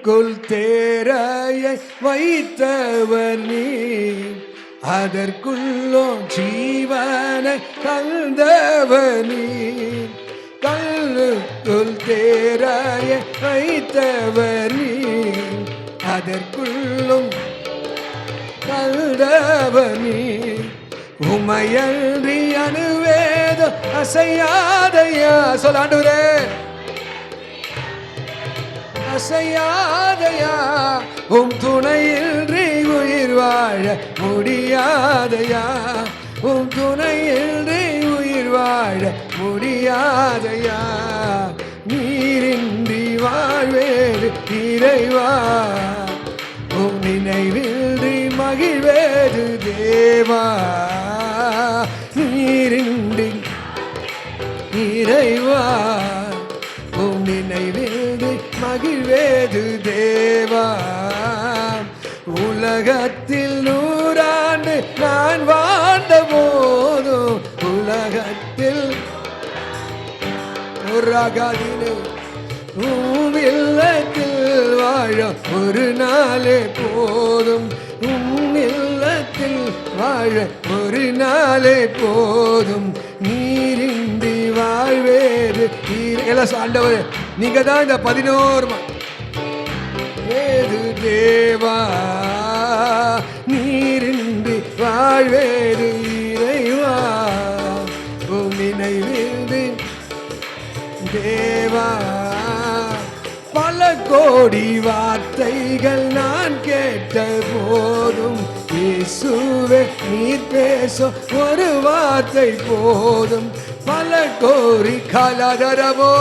கல்லுக்குள் தேரையை வைத்தவர் நீ, அதற்குள்ளோ ஜீவனை தந்தவர் நீ. கல்லுக்குள் தேரையை வைத்தவர் நீ, அதற்குள்ளும் தந்தவர் நீ. உமையன்றி அணுவேத அசையாதையா. சொல்ல ஆண்டவரே, அசையாதையா. உம் துணையின்றி உயிர் வாழ முடியாதையா. உம் துணையின்றி உயிர் வாழ முடியாதையா. நீரின்றி வாழ்வேறு இறைவா, உம் நினைவின்றி மகிழ்வேறு தேவா. நீரின்றி இறைவா, உம் நினைவின்றி மகிழ்வேது தேவா. உலகத்தில் 100 ஆண்டு நான் வாழ்ந்த போதும், உலகத்தில் ஒரு அகாதிலே உம் இல்லத்தில் வாழ ஒரு நாளே போதும். உம் இல்லத்தில் வாழ ஒரு நாளே போதும். நீரின்றி வாழ்வேறு எல்லாம் ஆண்டவர் நீங்க தான் இந்த 11 வேறு தேவா. நீரின்றி வாழ்வேறு இறைவா, உம் நினைவின்றி தேவா. பல கோடி வார்த்தைகள் நான் கேட்ட போதும், இயேசுவே நீர் பேச ஒரு வார்த்தை போதும். பல கோடி காலாதரவோ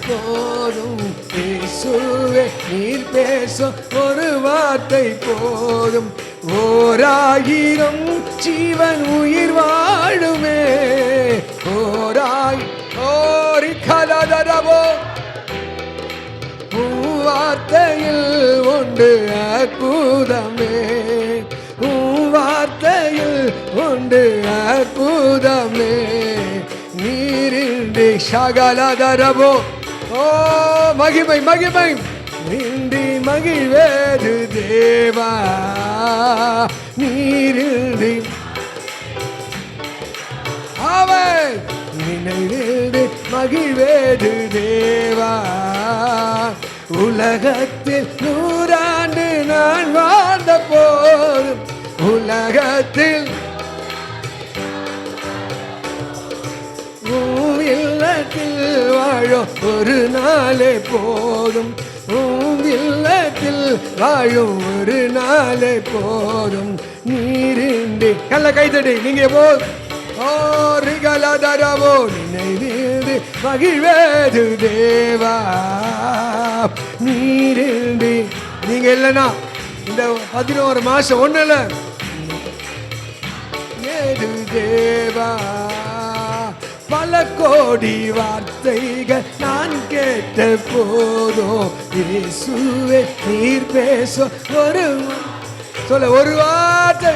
போதும், இயேசுவே நீர் பேச ஒரு வார்த்தை போதும். 1000 ஜீவன் உயிர் வாழுமே. ஓரி காலாதரவோ வார்த்தையில் உண்டு அற்புதமே. வார்த்தையில் உண்டு அற்புதமே. நீரின்றி சகலதரவோ மகிமை மகிமை இன்றி மகிழ்வேது தேவா. நீரின்றி அவை நினைவின்றி மகிழ்வேது தேவா. உலகத்தில் 100 ஆண்டு நான் வாழ்ந்த போதும், உலகத்தில் இல்லத்தில் வாழும் ஒரு நாளே போதும். இல்லத்தில் வாழும் ஒரு நாளே போதும். நீரின்றி கல்ல கைத்தடி நீங்க போ ஓரிகலதரவோ நினைவின்றி மகிழ்வேது தேவா. நீரின்றி நீங்க இல்லைன்னா இந்த 11 மாசம் ஒண்ணுல ஏது தேவா. பல கோடி வார்த்தைகள் நான் கேட்ட போதோ, இயேசுவே நீர் பேச ஒரு சொல்ல ஒரு வார்த்தை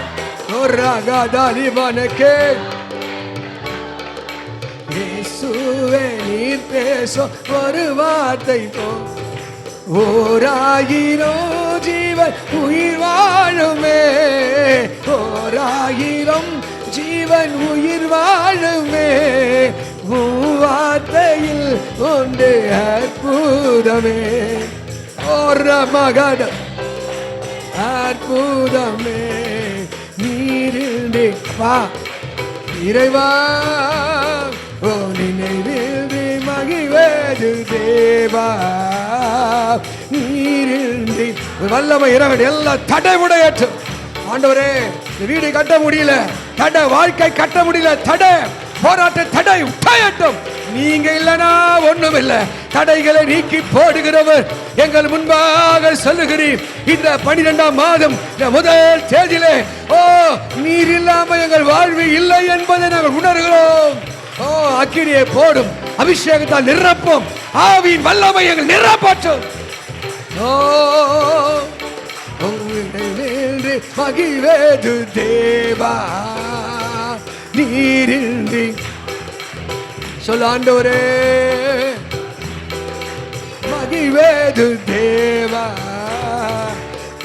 ஒரு அகாதாலிவனுக்கே. இயேசுவே நீர் பேச ஒரு வார்த்தை போ. 1000 ஜீவன் உயிர் வாழுமே. 1000 ஜீவன் உயிர் வாழுமே. வார்த்தையில் உண்டு அற்புதமே. ஒரு மகட அற்புதமே. நீரின்றி வா இறைவா, ஓ நினைவின்றி மகிழ்வேது தேவா. நீரின்றி வல்லமை இறைவன் எல்லாம் தடை உடையற்றும். ஆண்டவரே, வீடு கட்ட முடியல, தடை வாழ்க்கை கட்ட முடியல, தடை போராட்ட தடை உடையட்டும். நீங்க இல்லனா ஒண்ணும் இல்லை. தடைகளை நீக்கி போடுகிறவர் எங்கள் முன்பாக சொல்லுகிறீர். இந்த 12ஆம் மாதம் முதல் தேதியிலே நீர் இல்லாம எங்கள் வாழ்வு இல்லை என்பதை நாங்கள் உணர்கிறோம். அக்கினியை போடும், அபிஷேகத்தால் நிரப்பும், ஆவியின் வல்லமை எங்கள் நிரப்பற்றும். மகிழ்வேது தேவா. நீரின்றி சொல்ல ஆண்டவரே, மகிழ்வேது தேவா.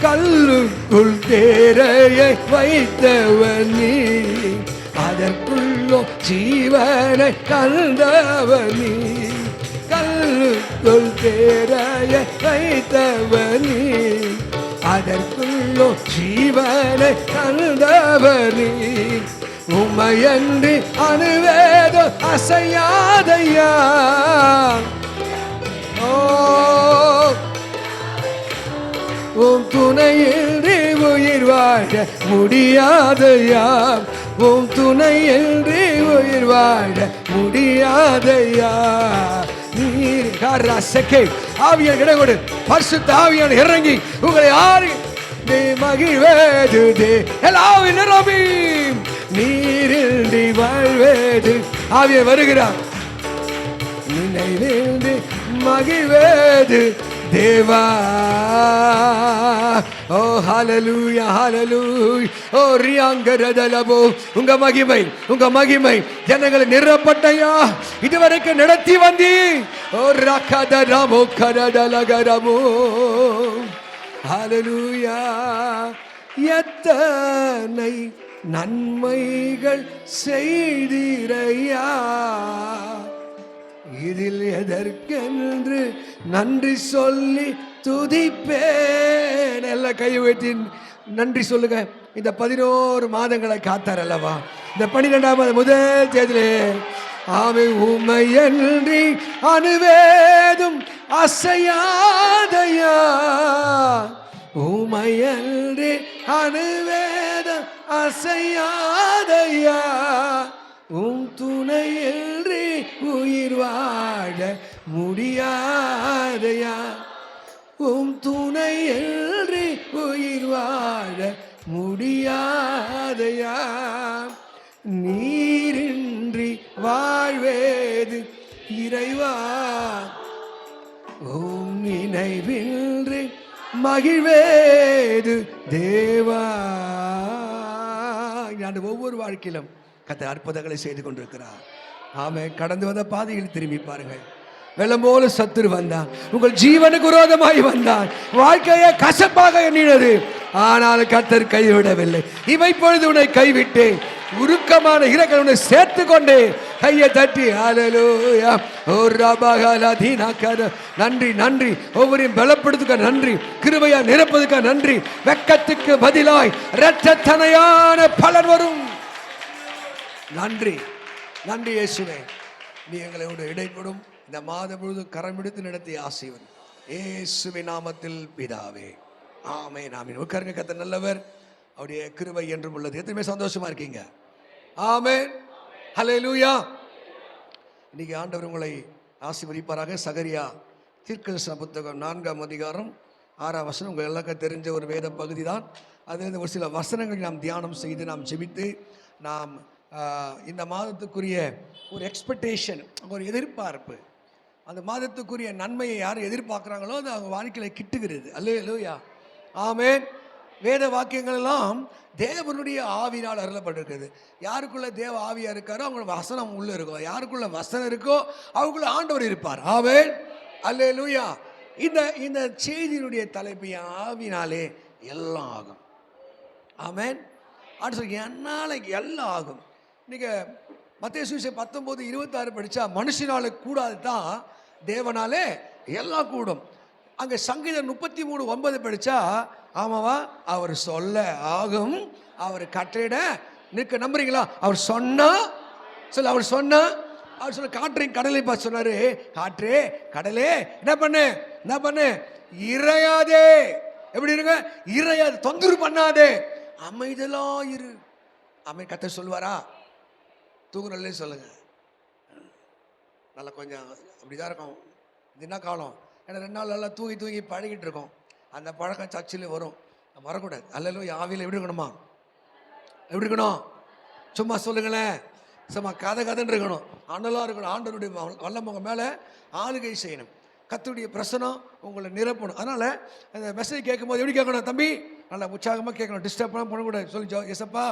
கல்லுக்குள் தேரையை வைத்தவன் நீ, அதற்குள்ளோ ஜீவனை கண்டவன் நீ. கல்லுக்குள் தேரையை வைத்தவன் நீ, அதற்குள்ளோ ஜீவனை கண்டவன் நீ. உம்மையன்றி அணுவேதோ அசையாதையா. உம் துணையின்றி உயிர் வாழ முடியாதையா. உம் துணையின்றி உயிர் வாழ முடியாதையா. நீர் கரசக்கே ஆவியான் இடங்கொடு. பரிசுத்த ஆவியான் இறங்கி உங்களை ஆறு மகிழ்வேது எல்லாவின் நிரம்பி நீரின்றி வாழ்வேது. ஆவியான் வருகிறார். நினைவின்றி மகிழ்வேது தேவா. ஓ ஹalleluya ஹalleluya. ஓ ரியாங்கரதலபோ. உங்க மகிமை உங்க மகிமை ஜனங்களை நிரப்பட்டையா. இதுவரைக்கும் நடத்தி வந்தி. ஓ ரகதரமோ கரதலகரமோ. ஹalleluya. எத்தனை நன்மைகள் செய்தீரையா, இதில் எதற்கென்று நன்றி சொல்லி துதிப்பேன். எல்லாம் கை வைத்து நன்றி சொல்லுங்க. இந்த 11 மாதங்களை காத்தார் அல்லவா. இந்த 12ஆம் முதல் தேதியிலே ஆமை உமையன்றி அணுவேதும் அசையாதையா. உமையன்றி அணுவேதும் அசையாதையா. உம் துணையின்றி உயிர் வாழ முடியாதையா. உம் துணையின்றி உயிர் வாழ முடியாதையா. நீரின்றி வாழ்வேது இறைவா. உம் நினைவின்றி மகிழ்வேது தேவா. ஒவ்வொரு வாழ்க்கையிலும் கர்த்தர் அற்புதங்களை செய்து கொண்டிருக்கிறார். ஆமே. கடந்து வந்த பாதையில் திரும்பி பாருங்கள். வெள்ளம் போல சத்துரு வந்தான், உங்கள் ஜீவனுக்கு விரோதமாய் வந்தான், வாழ்க்கையை கசப்பாக எண்ணினது. ஆனால் கர்த்தர் கைவிடவில்லை. இவை பொழுது உன்னை கைவிட்டேன், உருக்கமான இறக்கை உன்னை சேர்த்து கொண்டே. கையை தட்டி ஹalleluya. ஓ ரபகலதினகர. நன்றி நன்றி. ஒவ்வொருவரையும் பலப்படுத்துக்க நன்றி. கிருபையா நிரப்பதுக்க நன்றி. வெட்கத்துக்கு பதிலாய் இரட்டத்தனையான பலன் வரும். நன்றி நன்றி இயேசுவே. நீ எங்களோடு இடைப்படும். இந்த மாதம் முழுவதும் கரம் எடுத்து நடத்திய ஆசீர்வாதம் இயேசுவின் நாமத்தில் பிதாவே. ஆமென் ஆமென். உட்காருங்க. கர்த்தர் நல்லவர், அவருடைய கிருபை என்றும் உள்ளது. எத்தனை சந்தோஷமா இருக்கீங்க? ஆமென் ஹல்லேலூயா. இன்னைக்கு ஆண்டவர் உங்களை ஆசீர்வதிப்பாராக. சகரியா தீர்க்கதரிசன புத்தகம் 4ஆம் அதிகாரம் 6ஆம் வசனம் உங்கள் எல்லாருக்கும் தெரிஞ்ச ஒரு வேத பகுதி தான். அதிலிருந்து ஒரு சில வசனங்களை நாம் தியானம் செய்து நாம் ஜெபித்து நாம் இந்த மாதத்துக்குரிய ஒரு எக்ஸ்பெக்டேஷன், ஒரு எதிர்பார்ப்பு, அந்த மாதத்துக்குரிய நன்மையை யார் எதிர்பார்க்குறாங்களோ அது அவங்க வாழ்க்கையில் கிட்டுகிறது. அல்லேலூயா ஆமென். வேத வாக்கியங்கள் எல்லாம் தேவனுடைய ஆவியினால் அருளப்பட்டிருக்கிறது. யாருக்குள்ள தேவ ஆவியா இருக்காரோ அவங்களோட வசனம் உள்ள இருக்கும். யாருக்குள்ள வசனம் இருக்கோ அவங்களுக்குள்ள ஆண்டவர் இருப்பார். ஆமென் அல்லேலூயா. இந்த செய்தியினுடைய தலைப்பு ஆவினாலே எல்லாம் ஆகும். ஆமென். அப்படி சொல்லி என்னால் எல்லாம் ஆகும். இன்னைக்கு மத்தேயு சுவிசேஷம் 19:26 படித்தா மனுஷனால கூடாது தான் தேவனாலே எல்லாம் கூடும். அங்கே சங்கீதம் 33:9 படித்தா ஆமாவா, அவர் சொல்ல ஆகும், அவர் கட்டளையிட நிற்க. நம்புறீங்களா? அவர் சொன்னா சொல்ல, அவர் சொன்னா, அவர் சொல்ல காற்றையும் கடலை பார்த்து சொன்னாரு, காற்றே கடலே என்ன பண்ணு இறையாதே. எப்படி இருங்க? இறையாது, தொந்தரவு பண்ணாதே, அமைதலா இரு. அமை கத்த சொல்வாரா? தூங்குறல்லே சொல்லுங்க. நல்லா கொஞ்சம் அப்படிதான் இருக்கும். இது என்ன காலம்? ஏன்னா 2 நாள் நல்லா தூங்கி தூங்கி பழகிட்டு இருக்கோம். அந்த பழக்கம் சர்ச்சில் வரும், வரக்கூடாது. அல்லேலூயா. ஆவியில் எப்படி இருக்கணுமா? எப்படி இருக்கணும்? சும்மா சொல்லுங்களேன், சும்மா கதைன்னு இருக்கணும், அனலாக இருக்கணும். ஆண்டவருடைய வல்லம் உங்கள் மேலே ஆளுகை செய்யணும். கர்த்தருடைய பிரசனம் உங்களை நிரப்பணும். அதனால் அந்த மெசேஜ் கேட்கும்போது எப்படி கேட்கணும்? தம்பி நல்லா உற்சாகமாக கேட்கணும், டிஸ்டர்ப் பண்ணக்கூடாது. சொல்லி எசப்பா,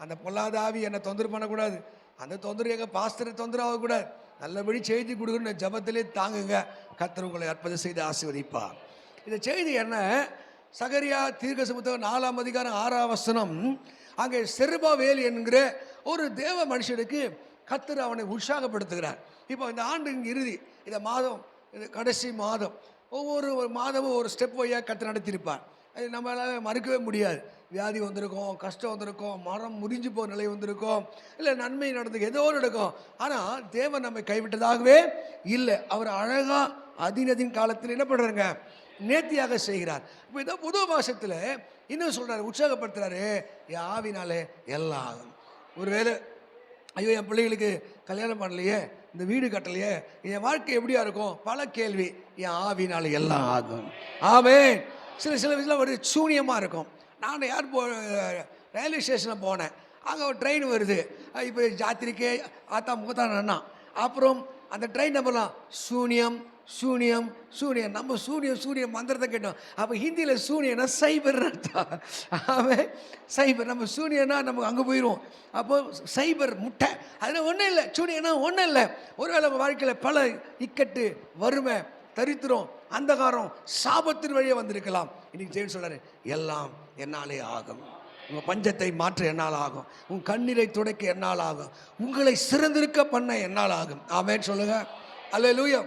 அந்த பொல்லாத ஆவி என்னை தொந்தரவு பண்ணக்கூடாது, அந்த தொந்தரவு எங்கள் பாஸ்டரை தொந்தரவு ஆகக்கூடாது, நல்லபடி செய்தி கொடுக்கணும், ஜபத்திலே தாங்குங்க. கர்த்தர் உங்களை அற்புதம் செய்து ஆசீர்வதிப்பார். இந்த செய்தி என்ன? சகரியா தீர்க்கதரிசி புத்தகம் 4ஆம் அதிகாரம் 6ஆம் வசனம். அங்கே செருபாவேல் என்கிற ஒரு தேவ மனுஷனுக்கு கர்த்தர் அவனை உற்சாகப்படுத்துகிறார். இப்போ இந்த ஆண்டின் இறுதி, இந்த மாதம், இந்த கடைசி மாதம், ஒவ்வொரு மாதமும் ஒரு ஸ்டெப் வழியாக கர்த்தர் நடத்தியிருப்பார். அது நம்மளால் மறுக்கவே முடியாது. வியாதி வந்திருக்கும், கஷ்டம் வந்திருக்கும், மரம் முறிஞ்சு போகிற நிலை வந்திருக்கும், இல்லை நன்மை நடந்து ஏதோ நடக்கும். ஆனால் தேவன் நம்மை கைவிட்டதாகவே இல்லை. அவர் அழகாக அதினதின் காலத்தில் என்ன பண்ணுறாங்க, நேர்த்தியாக செய்கிறார். இப்போ இந்த புது மாசத்தில் இன்னும் சொல்கிறார், உற்சாகப்படுத்துறாரு, என் ஆவினாலே எல்லாம் ஆகும். ஒருவேளை ஐயோ என் பிள்ளைகளுக்கு கல்யாணம் பண்ணலையே, இந்த வீடு கட்டலையே, என் வாழ்க்கை எப்படியா இருக்கும், பல கேள்வி. என் ஆவினால எல்லாம் ஆகும். ஆமென். சில விஷயம் ஒரு சூனியமாக இருக்கும். நான் ரயில்வே ஸ்டேஷனில் போனேன், அங்கே ஒரு ட்ரெயின் வருது. இப்போ ஜாத்திரிக்கே ஆத்தா முகத்தானா, அப்புறம் அந்த ட்ரெயின் நம்பர்லாம் சூனியம் சூனியம் சூனியம். நம்ம சூனியம் மந்திரத்தை கேட்டோம். அப்போ ஹிந்தியில் சூனியனா சைபர் அர்த்தம். அவன் சைபர், நம்ம சூனியனா நம்ம அங்கே போயிடுவோம். அப்போ சைபர் முட்டை, அதில் ஒன்றும் இல்லை. சூனியனா ஒன்றும் இல்லை. ஒருவேளை நம்ம வாழ்க்கையில் பல இக்கட்டு, வறுமை, தரித்திரம், அந்தகாரம், சாபத்தின் வழியே வந்திருக்கலாம். இன்னைக்கு ஜெயன் சொல்றாரு, எல்லாம் என்னாலே ஆகும். உங்கள் பஞ்சத்தை மாற்ற என்னால் ஆகும், உங்கள் கண்ணீரை துடைக்க என்னால் ஆகும், உங்களை சிறந்திருக்க பண்ண என்னால் ஆகும். ஆமென் சொல்லுங்க. அல்லேலூயா.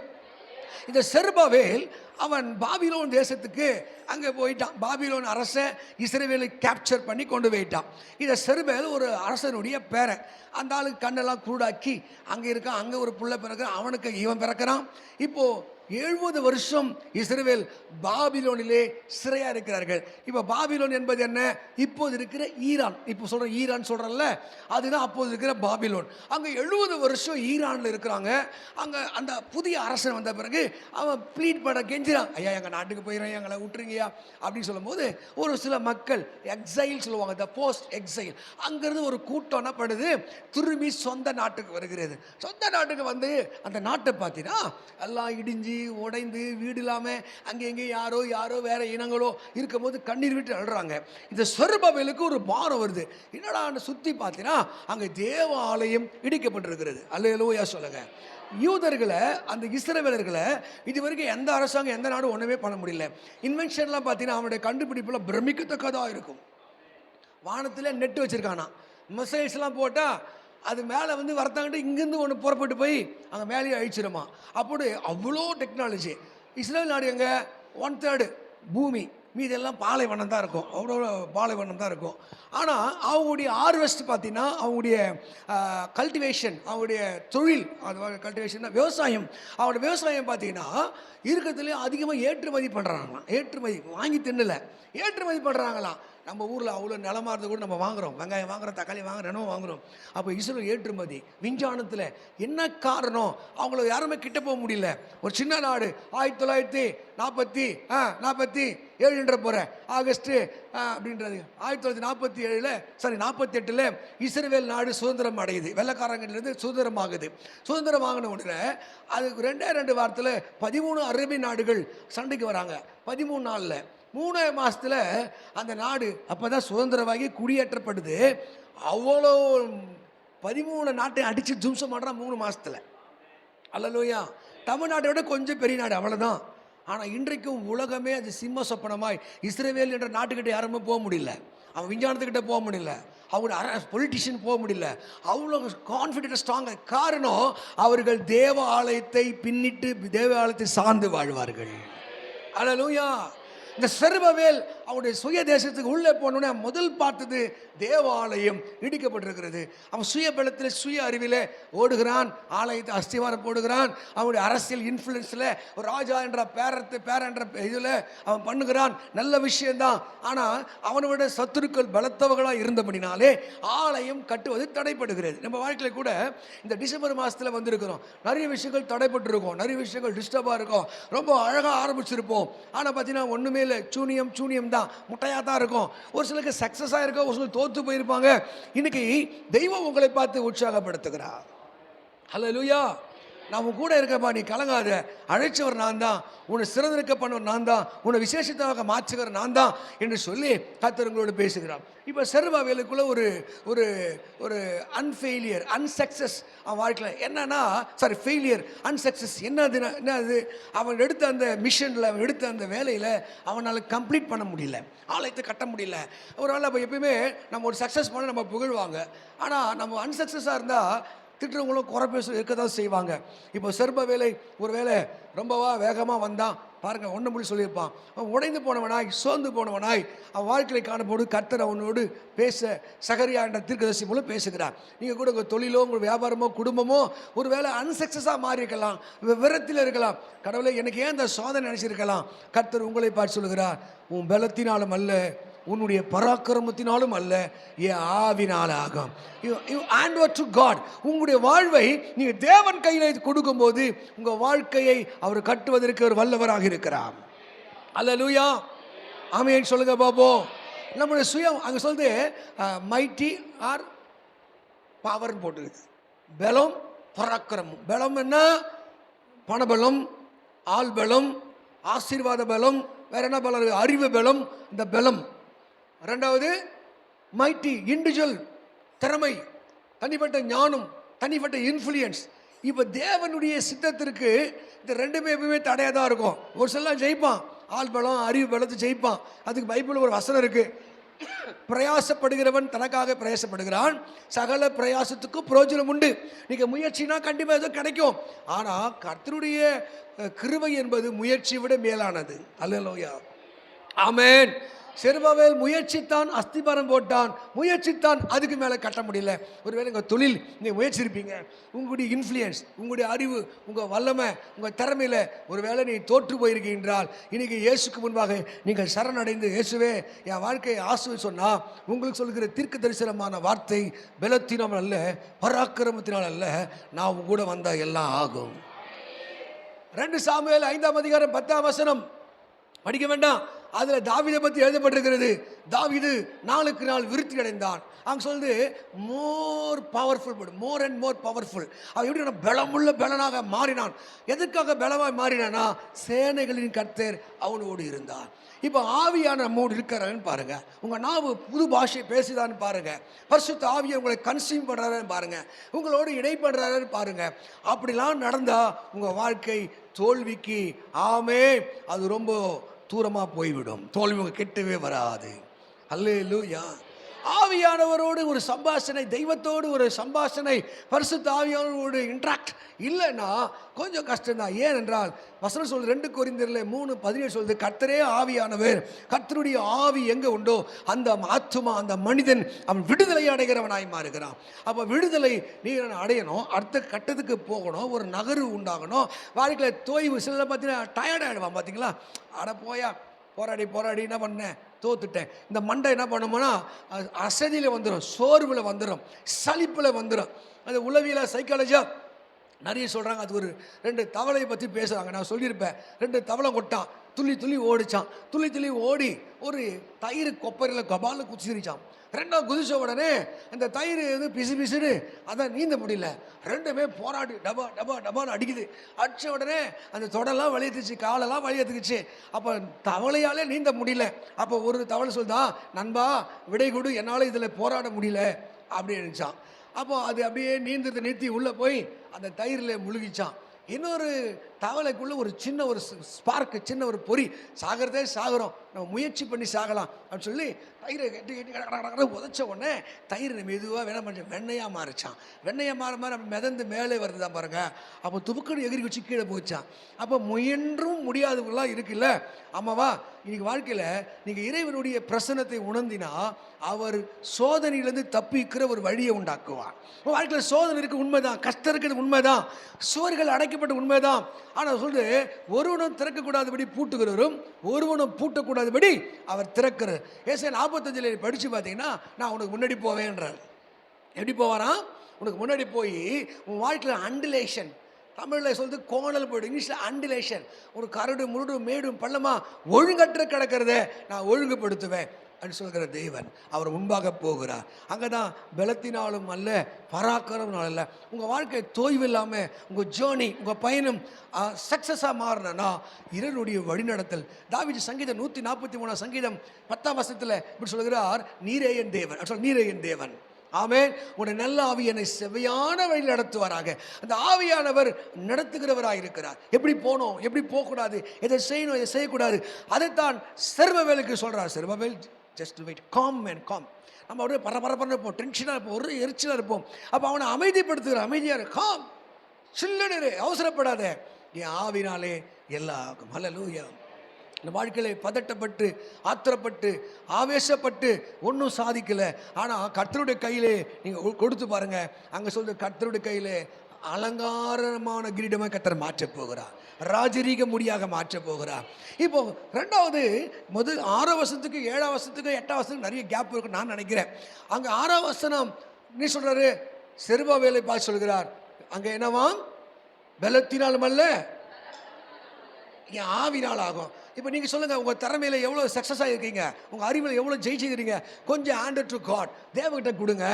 இந்த செருபாவேல் அவன் பாபிலோன் தேசத்துக்கு அங்கே போயிட்டான். பாபிலோன் அரசை இஸ்ரவேலை கேப்சர் பண்ணி கொண்டு போயிட்டான். இந்த செருபாவேல் ஒரு அரசனுடைய பேரன். அந்த ஆளுக்கு கண்ணெல்லாம் கூடாக்கி அங்கே இருக்கான். அங்கே ஒரு புள்ள பிறக்கிறான், அவனுக்கு இவன் பிறக்கிறான். இப்போது 70 வருஷம் இஸ்ரவேல் பாபிலோனிலே சிறையாக இருக்கிறார்கள். இப்போ பாபிலோன் என்பது என்ன, இப்போது இருக்கிற ஈரான். இப்போ சொல்கிற ஈரான் சொல்கிறல்ல, அதுதான் அப்போது இருக்கிற பாபிலோன். அங்கே 70 வருஷம் ஈரானில் இருக்கிறாங்க. அங்கே அந்த புதிய அரசன் வந்த பிறகு அவன் ப்ளீட் பண்ண கெஞ்சிறான், ஐயா எங்கள் நாட்டுக்கு போயிடுறேன், எங்களை விட்டுருங்கய்யா அப்படின்னு சொல்லும்போது ஒரு சில மக்கள், எக்ஸைல் சொல்லுவாங்க, த போஸ்ட் எக்ஸைல், அங்கேருந்து ஒரு கூட்டம் என்ன பண்ணுது, திரும்பி சொந்த நாட்டுக்கு வருகிறது. சொந்த நாட்டுக்கு வந்து அந்த நாட்டை பார்த்தீங்கன்னா எல்லாம் இடிஞ்சு உடைந்து வீடு இல்லாமல் அங்கே எங்கே யாரோ வேற இனங்களோ இருக்கும்போது கண்ணீர் விட்டு அழுறாங்க. இந்த செருபாவேலுக்கு ஒரு பாரம் வருது. என்னடா சுற்றி பார்த்தீங்கன்னா அங்கே தேவ ஆலயம் இடிக்கப்பட்டிருக்கிறது. அல்லேலூயா சொல்லுங்க. யூதர்களை, அந்த இஸ்ரவேலர்களை இதுவரைக்கும் எந்த அரசாங்கம், எந்த நாடும் ஒன்றுமே பண்ண முடியல. இன்வென்ஷன்லாம் பார்த்தீங்கன்னா அவனுடைய கண்டுபிடிப்புலாம் பிரமிக்கத்தக்கதாக இருக்கும். வானத்தில் நெட்டு வச்சுருக்கானா, மிசைல்ஸ்லாம் போட்டால் அது மேலே வந்து வரத்தாங்கிட்டு இங்கேருந்து ஒன்று புறப்பட்டு போய் அங்கே மேலேயே அழிச்சிருமா. அப்படி அவ்வளோ டெக்னாலஜி. இஸ்ரேல் நாடு எங்கே 1/3 பூமி, மீதெல்லாம் பாலைவனம் தான் இருக்கும், அவ்வளோ பாலைவனம் தான் இருக்கும். ஆனால் அவங்களுடைய ஹார்வெஸ்ட் பார்த்தீங்கன்னா, அவங்களுடைய கல்டிவேஷன், அவங்களுடைய தொழில், அது கல்டிவேஷன் விவசாயம், அவங்களோட விவசாயம் பார்த்தீங்கன்னா இருக்கிறதுலேயே அதிகமாக ஏற்றுமதி பண்ணுறாங்களாம். ஏற்றுமதி வாங்கி தின்னலை, ஏற்றுமதி பண்ணுறாங்களாம். நம்ம ஊரில் அவ்வளோ நிலமாக இருந்து கூட நம்ம வாங்குகிறோம், வெங்காயம் வாங்குகிறோம், தக்காளி வாங்குறோம், என்னவோ வாங்குகிறோம். அப்போ இஸ்ரேல் ஏற்றுமதி விஞ்ஞானத்தில் என்ன காரணம், அவங்கள யாருமே கிட்ட போக முடியல. ஒரு சின்ன நாடு 1947 போகிறேன் ஆகஸ்ட்டு அப்படின்றது 1947 இஸ்ரேல் நாடு சுதந்திரம் அடையுது. வெள்ளைக்காரங்கிட்டேருந்து சுதந்திரம் ஆகுது. சுதந்திரம் ஆகின உடனே அதுக்கு 2 வாரத்தில் 13 அரபி நாடுகள் சண்டைக்கு வராங்க. 13 நாளில் 3 மாதத்தில் அந்த நாடு அப்போ தான் சுதந்திரமாகி குடியேற்றப்படுது. அவ்வளோ 13 நாட்டை அடித்து தும்சம் பண்ணுறான் 3 மாதத்தில். அல்லேலூயா. தமிழ்நாட்டை விட கொஞ்சம் பெரிய நாடு, அவ்வளோதான். ஆனால் இன்றைக்கும் உலகமே அது சிம்ம சொப்பனமாய் இஸ்ரேல் என்ற நாட்டுக்கிட்ட யாருமே போக முடியல, அவன் விஞ்ஞானத்துக்கிட்ட போக முடியல, அவங்களோட பொலிட்டிஷியன் போக முடியல. அவ்வளோ கான்ஃபிடென்ட் ஸ்ட்ராங்காக. காரணம், அவர்கள் தேவ ஆலயத்தை பின்னிட்டு தேவ ஆலயத்தை சார்ந்து வாழ்வார்கள். அல்லேலூயா. இந்த செருபாவேல் அவனுடைய சுய தேசத்துக்கு உள்ளே போனோடனே முதல் பார்த்தது தேவாலயம் இடிக்கப்பட்டிருக்கிறது. அவன் சுய பலத்தில், சுய அறிவில் ஓடுகிறான், ஆலயத்தை அஸ்திவாரம் போடுகிறான். அவனுடைய அரசியல் இன்ஃப்ளூயன்ஸில் ஒரு ராஜா என்ற பேரன்ற இதில் அவன் பண்ணுகிறான். நல்ல விஷயந்தான். ஆனால் அவனோட சத்துருக்கள் பலத்தவர்களாக இருந்தபடினாலே ஆலயம் கட்டுவது தடைப்படுகிறது. நம்ம வாழ்க்கையில் கூட இந்த டிசம்பர் மாதத்தில் வந்திருக்கிறோம், நிறைய விஷயங்கள் தடைப்பட்டிருக்கும், நிறைய விஷயங்கள் டிஸ்டர்பாக இருக்கும். ரொம்ப அழகாக ஆரம்பிச்சிருப்போம், ஆனால் பார்த்தீங்கன்னா ஒன்றுமே இல்லை, சூனியம் தான், முட்டையாக தான் இருக்கும். ஒரு சிலருக்கு சக்ஸஸாக இருக்கும், ஒரு சிலர் தோற்று போயிருப்பாங்க. இன்னைக்கு தெய்வம் உங்களை பார்த்து உற்சாகப்படுத்துகிறார். அல்லேலூயா. நான் உன் கூட இருக்கப்பா, நீ கலங்காத, அழைச்சவர் நான் தான், உன்னை சிறந்திருக்க பண்ணவர் நான் தான், உன்னை விசேஷத்தாக மாற்றுகிற நான் தான் என்று சொல்லி கர்த்தர் உங்களோடு பேசுகிறார். இப்போ செருபாபேலுக்குள்ள ஒரு ஒரு ஒரு அன்ஃபெயிலியர், அன்சக்சஸ் அவன் வாழ்க்கையில் என்னன்னா, சாரி ஃபெயிலியர், அன்சக்சஸ் என்ன அது, அவன் எடுத்த அந்த மிஷனில், அவன் எடுத்த அந்த வேலையில் அவனால் கம்ப்ளீட் பண்ண முடியல, ஆலயத்தை கட்ட முடியல. ஒரு வேளை அப்போ எப்பயுமே நம்ம ஒரு சக்ஸஸ் பண்ண நம்ம புகழ்வாங்க, ஆனால் நம்ம அன்சக்சஸாக இருந்தால் திட்டுறவங்களும் குறை பேச இருக்க தான் செய்வாங்க. இப்போ செருபாபேலை ஒரு வேளை ரொம்பவா வேகமாக வந்தான் பாருங்கள், ஒன்று மொழி சொல்லியிருப்பான். அவன் உடைந்து போனவனாய், சோர்ந்து போனவனாய் அவன் வாழ்க்கையை காணும்போது கர்த்தர் அவனோடு பேச சகரியா என்ற தீர்க்கதரிசி மூலம் பேசுகிறார். நீங்கள் கூட உங்கள் தொழிலோ, உங்கள் வியாபாரமோ, குடும்பமோ ஒரு வேளை அன்சக்ஸஸாக மாறி இருக்கலாம், விரத்தில் இருக்கலாம். கடவுளை எனக்கு ஏன் இந்த சோதனை நினைச்சிருக்கலாம். கர்த்தர் உங்களை பார்த்து சொல்லுகிறார், உன் பலத்தினாலும் அல்ல, உன்னுடைய பராக்கிரமத்தினாலும் அல்ல, என் ஆவினால ஆகும். You hand over to God. உங்களுடைய வாழ்வை நீங்கள் தேவன் கையில் கொடுக்கும்போது உங்கள் வாழ்க்கையை அவர் கட்டுவதற்கு ஒரு வல்லவராக இருக்கிறார். அல்லேலூயா, ஆமென் சொல்லுங்க பாப்போம். நம்முடைய சுயம் அங்கே சொல்லுது மைட்டி ஆர் பவர்னு போட்டுருக்கு. பலம், பராக்கிரமம். பலம் என்ன? பணபலம், ஆள் பலம், ஆசீர்வாத பலம், வேற என்ன பலம்? அறிவு பலம். இந்த பலம். ரெண்டாவது மைட்டி, இண்டிவிஜுவல் திறமை, தனிப்பட்ட ஞானம், தனிப்பட்ட இன்ஃப்ளூயன்ஸ். இப்போ தேவனுடைய சித்தத்திற்கு இந்த ரெண்டுமே எப்பவுமே தடையாக தான் இருக்கும். ஒரு சிலலாம் ஜெயிப்பான், ஆள் பலம், அறிவு பலத்தை ஜெயிப்பான். அதுக்கு பைபிளில் ஒரு வசனம் இருக்குது, பிரயாசப்படுகிறவன் தனக்காக பிரயாசப்படுகிறான், சகல பிரயாசத்துக்கும் பிரயோஜனம் உண்டு. நீங்கள் முயற்சினா கண்டிப்பாக ஏதோ கிடைக்கும். ஆனால் கர்த்தருடைய கிருபை என்பது முயற்சியை விட மேலானது. அல்லேலூயா, ஆமென். செருபாபேல் முயற்சித்தான், அஸ்திபாரம் போட்டான், முயற்சித்தான், அதுக்கு மேலே கட்ட முடியல. ஒருவேளை உங்கள் தொழில் நீங்கள் முயற்சிருப்பீங்க, உங்களுடைய இன்ஃப்ளூயன்ஸ், உங்களுடைய அறிவு, உங்கள் வல்லமை, உங்கள் திறமையில் ஒருவேளை நீ தோற்று போயிருக்கின்றால், இன்றைக்கி இயேசுக்கு முன்பாக நீங்கள் சரணடைந்து இயேசுவே என் வாழ்க்கையை ஆசுவை சொன்னால், உங்களுக்கு சொல்கிற தீர்க்க தரிசனமான வார்த்தை, பலத்தினால் அல்ல, பராக்கிரமத்தினால் அல்ல, நான் உங்க கூட வந்தால் எல்லாம் ஆகும். 2 சாமுவேல் 5ஆம் அதிகாரம் 10ஆம் வசனம் படிக்க வேண்டாம். அதில் தாவீதை பற்றி எழுதப்பட்டிருக்கிறது. தாவீது நாளுக்கு நாள் விருத்தி அடைந்தான். அங்கே சொல்லுது more powerful, more and more powerful. அவன் எப்படி பலமுள்ள பலனாக மாறினான். எதற்காக பலமாக மாறினானா? சேனைகளின் கர்த்தர் அவனோடு இருந்தான். இப்போ ஆவியான நம்மோடு இருக்கிறான்னு பாருங்க. உங்கள் நாவு புது பாஷை பேசுதான்னு பாருங்க. பரிசுத்த ஆவியை உங்களை கன்சியூம் பண்ணுறாருன்னு பாருங்க, உங்களோடு இடைப்படுறாருன்னு பாருங்க. அப்படிலாம் நடந்தால் உங்கள் வாழ்க்கை தோல்விக்கு அது ரொம்ப தூரமாக போய்விடும். தோல்வி உங்கள் கிட்டவே வராது. அல்லேலூயா. ஆவியானவரோடு ஒரு சம்பாஷணை, தெய்வத்தோடு ஒரு சம்பாஷணை, பரிசுத்த ஆவியானவரோடு இன்ட்ராக்ட் இல்லைன்னா கொஞ்சம் கஷ்டம்தான். ஏனென்றால் வசனம் சொல்லுது, 2 கொரிந்தியரில் 3:17 சொல்லுது, கர்த்தரே ஆவியானவர், கர்த்தருடைய ஆவி எங்கே உண்டோ அந்த ஆத்துமா, அந்த மனிதன் அவன் விடுதலை அடைகிறவனாய் மாறுகிறான். அப்போ விடுதலை நீங்கள் அடையணும், அடுத்த கட்டத்துக்கு போகணும், ஒரு நகர்வு உண்டாகணும். வாழ்க்கையில் தோய்வு சில பார்த்தீங்கன்னா டயர்ட் ஆகிடுவான். பார்த்தீங்களா, அட போயா போராடி போராடி என்ன பண்ணேன், தோத்துட்டேன். இந்த மண்டை என்ன பண்ணுமோன்னா அசதியில் வந்துடும், சோர்வில் வந்துடும், சலிப்பில் வந்துடும். அந்த உளவியலாக சைக்காலஜியாக நிறைய சொல்கிறாங்க. அது ஒரு 2 தவளையை பற்றி பேசுகிறாங்க. நான் சொல்லியிருப்பேன், 2 தவளை கொட்டான், துள்ளி துள்ளி ஓடிச்சான். துள்ளி துள்ளி ஓடி ஒரு தயிர் கொப்பரையில் கபாலில் குதிச்சிருச்சான். 2ஆவது குதிச்ச உடனே அந்த தயிர் பிசு பிசுன்னு அதை நீந்த முடியல. 2மே போராடி டபா டபா டபான்னு அடிக்குது. அடித்த உடனே அந்த தொடெல்லாம் வலியத்துச்சு, காலெல்லாம் வலியத்துக்குச்சு. அப்போ தவளையாலே நீந்த முடியல. அப்போ ஒரு தவளை சொல்லுதான், நண்பா விடை கொடு, என்னால் இதில் போராட முடியல அப்படின்னு நினச்சான். அப்போ அது அப்படியே நீந்தத்தை நிறுத்தி உள்ளே போய் அந்த தயிரில் முழுகிச்சான். இன்னொரு தவளைக்குள்ளே ஒரு சின்ன ஒரு ஸ்பார்க்கு, சின்ன ஒரு பொறி, சாகிறதே சாகிறோம், நம்ம முயற்சி பண்ணி சாகலாம் அப்படின்னு சொல்லி தயிரை கட்டி கட்டி உதச்ச உடனே தயிர் மெதுவாக வேணாம் கொஞ்சம் வெண்ணையாக மாறிச்சான். வெண்ணையாக மாற மாதிரி நம்ம மிதந்து மேலே வருதுதான் பாருங்க. அப்போ துப்புக்கடி எகிரி வச்சு கீழே போச்சான். அப்போ முயன்றும் முடியாதவங்களாம் இருக்குல்ல. ஆமாவா, இன்னைக்கு வாழ்க்கையில் நீங்கள் இறைவனுடைய பிரசன்னத்தை உணர்ந்தினா அவர் சோதனையிலேருந்து தப்பிக்கிற ஒரு வழியை உண்டாக்குவார். வாழ்க்கையில் சோதனை இருக்குது, உண்மைதான், கஷ்டம் இருக்குது, உண்மைதான், சுவர்கள் அடைக்கப்பட்ட உண்மைதான். ஆனால் சொல்லுது, ஒருவனும் திறக்கக்கூடாதபடி பூட்டுகிறவரும் ஒருவனும் பூட்டக்கூடாதபடி அவர் திறக்கிறார். ஏசாயா 45 படித்து பார்த்தீங்கன்னா, நான் உனக்கு முன்னாடி போவேன்றார். எப்படி போவாராம்? உனக்கு முன்னாடி போய் உன் வாழ்க்கையில் அண்டிலேஷன், தமிழில் சொல்லுது கோணல் போய்டும், இங்கிலீஷில் அண்டிலேஷன், ஒரு கரடு முருடு மேடும் பள்ளமாக ஒழுங்கற்ற கிடக்கிறத நான் ஒழுங்குபடுத்துவேன். என்று சொல்கிற தேவன் அவர் முன்பாக போகிறார். அங்கே தான் பலத்தினாலும் அல்ல பராக்கிரமனாலும் அல்ல. உங்கள் வாழ்க்கை தோய்வு இல்லாமல் உங்கள் ஜேர்னி உங்கள் பயணம் சக்ஸஸாக மாறினா இரனுடைய வழிநடத்தல். தாவீது சங்கீதம் 143 சங்கீதம் 10ஆம் வசனத்தில் இப்படி சொல்கிறார், நீரே என் தேவன். நீரே என் தேவன். ஆமென். உடைய நல்ல ஆவி என்னை செவ்வையான வழியில் நடத்துவாராக. அந்த ஆவியானவர் நடத்துகிறவராக இருக்கிறார். எப்படி போகணும், எப்படி போகக்கூடாது, எதை செய்யணும், எதை செய்யக்கூடாது, அதைத்தான் செருபவேலுக்கு சொல்கிறார். Zerubbabel, just wait, calm man calm. நம்ம அப்படியே பரபரப்பாக இருப்போம், டென்ஷனாக இருப்போம், ஒரு எரிச்சலாக இருப்போம். அப்போ அவனை அமைதிப்படுத்துகிற, அமைதியாக காம், சில்லுன்னு அவசரப்படாத, என் ஆவினாலே எல்லாம் ஆகும். ஹல்லேலூயா. இந்த வாழ்க்கையில் பதட்டப்பட்டு ஆத்திரப்பட்டு ஆவேசப்பட்டு ஒன்றும் சாதிக்கலை. ஆனால் கர்த்தருடைய கையிலே நீங்கள் கொடுத்து பாருங்கள். அங்கே சொல்கிற கர்த்தருடைய கையிலே அலங்காரமான கிரீடமாக கர்த்தர் மாற்றப் போகிறார், ராஜரீக முடியாக மாற்றப் போகிறார். இப்போ ரெண்டாவது 6ஆம் வசனத்துக்கு 7ஆம் வசனத்துக்கு 8ஆம் வசனத்துக்கு நிறைய கேப் இருக்குன்னு நான் நினைக்கிறேன். அங்கே 6ஆம் வசனம் நீ சொல்கிறாரு, செருபவேலை பார்த்து சொல்கிறார், அங்கே என்னவாம், பலத்தினாலும் அல்ல என் ஆவினால் ஆகும். இப்போ நீங்கள் சொல்லுங்கள், உங்கள் திறமையில் எவ்வளோ சக்ஸஸாக இருக்கீங்க, உங்கள் அறிவில் எவ்வளோ ஜெயிச்சுக்கிறீங்க, கொஞ்சம் ஹேண்ட் டு காட், தேவகிட்ட கொடுங்க.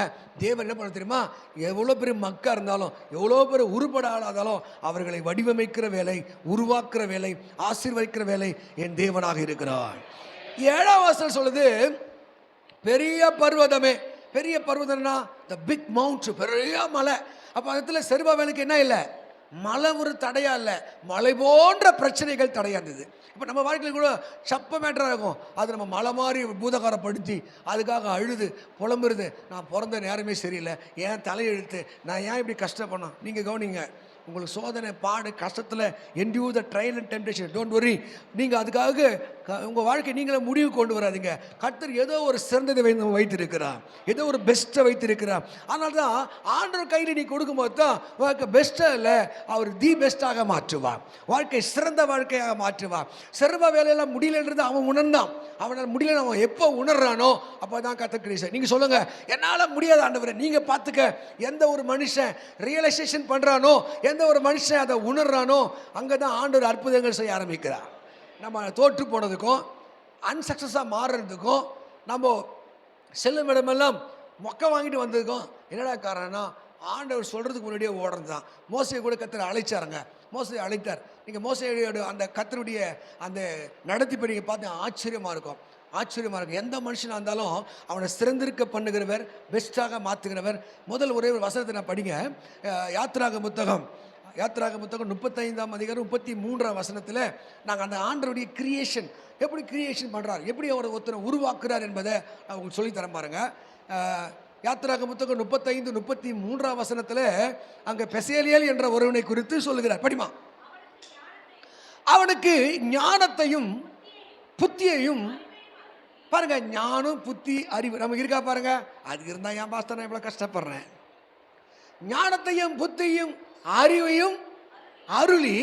தேவன் என்ன பண்ண தெரியுமா, எவ்வளோ பெரிய மக்கா இருந்தாலும் எவ்வளோ பெரிய உருப்படாதாலும் அவர்களை வடிவமைக்கிற வேலை, உருவாக்குற வேலை, ஆசீர்வதிக்கிற வேலை என் தேவனாக இருக்கிறார். 7ஆம் வசனம் சொல்லுது, பெரிய பர்வதமே. பெரிய பர்வதம்னா த பிக் மவுண்ட், பெரிய மலை. அப்போ அதில் செருபவேலுக்கு என்ன இல்லை, மலை ஒரு தடையா இல்லை, மலை போன்ற பிரச்சனைகள் தடையா இருந்தது. இப்போ நம்ம வாழ்க்கையில் கூட சப்ப மேட்டராக இருக்கும். அது நம்ம மலை மாதிரி பூதகாரப்படுத்தி அதுக்காக அழுது புலம்புறது, நான் பிறந்த நேரமே சரியில்லை, ஏன் தலையெழுத்து, நான் ஏன் இப்படி கஷ்டப்படணும். நீங்கள் கவனிங்க, உங்களுக்கு சோதனை பாடு கஷ்டத்தில் endure the trial and temptation, don't worry. நீங்கள் அதுக்காக உங்கள் வாழ்க்கை நீங்களே முடிவு கொண்டு வராதிங்க. கர்த்தர் ஏதோ ஒரு சிறந்ததை வைத்திருக்கிறார், ஏதோ ஒரு பெஸ்ட்டை வைத்திருக்கிறார். அதனால தான் ஆண்டவர் கையில் நீ கொடுக்கும்போது தான் வாழ்க்கை பெஸ்ட்டாக இல்லை, அவர் தி பெஸ்ட்டாக மாற்றுவார், வாழ்க்கை சிறந்த வாழ்க்கையாக மாற்றுவார். சிறந்த வேலையெல்லாம் முடியலன்றது அவன் உணர்ந்தான். அவனால் முடியல, அவன் எப்போ உணர்றானோ அப்போ தான் கர்த்தர் கிரேஸ். நீங்கள் சொல்லுங்கள், என்னால் முடியாத ஆண்டவரே, நீங்கள் பார்த்துக்க. எந்த ஒரு மனுஷன் ரியலைசேஷன் பண்ணுறானோ, எந்த ஒரு மனுஷன் அதை உணர்றானோ, அங்கே தான் ஆண்டவர் அற்புதங்கள் செய்ய ஆரம்பிக்கிறார். நம்ம தோற்று போனதுக்கும் அன்சக்ஸஸாக மாறுறதுக்கும் நம்ம செல்லும் இடமெல்லாம் மொக்க வாங்கிட்டு வந்ததுக்கும் என்னடா காரணம்னா, ஆண்டவர் சொல்கிறதுக்கு முன்னாடியே ஓடுறது தான். மோசையை கூட கர்த்தர் அழைச்சாருங்க, மோசையை அழைத்தார். நீங்கள் மோசையோட அந்த கர்த்தருடைய அந்த நடத்திப்பை நீங்கள் பார்த்து ஆச்சரியமாக இருக்கும், ஆச்சரியமாக இருக்கும். எந்த மனுஷனாக இருந்தாலும் அவனை சிறந்திருக்க பண்ணுகிறவர், பெஸ்ட்டாக மாற்றுகிறவர். முதல் ஒரே ஒரு வசனத்தை நான் படிங்க. யாத்திராக புத்தகம் 35ஆம் அதிகாரம் 33ஆம் வசனத்தில் நாங்கள் அந்த ஆண்டவருடைய கிரியேஷன், எப்படி கிரியேஷன் பண்ணுறார், எப்படி அவர் ஒருத்தரை உருவாக்குறார் என்பதை நான் உங்களுக்கு சொல்லித்தரேன் பாருங்கள். யாத்திராக புத்தகம் 35-33ஆம் வசனத்தில் அங்கே பெசேலியேல் என்ற ஒருவனை குறித்து சொல்லுகிறார். படிமா, அவனுக்கு ஞானத்தையும் புத்தியையும் பாருங்க, ஞானம் புத்தி அறிவு நமக்கு இருக்கா பாருங்க. அது இருந்தால் ஏன் பாஸ்டர் நான் இவ்வளோ கஷ்டப்படுறேன். ஞானத்தையும் புத்தியும் அறிவையும் அருளி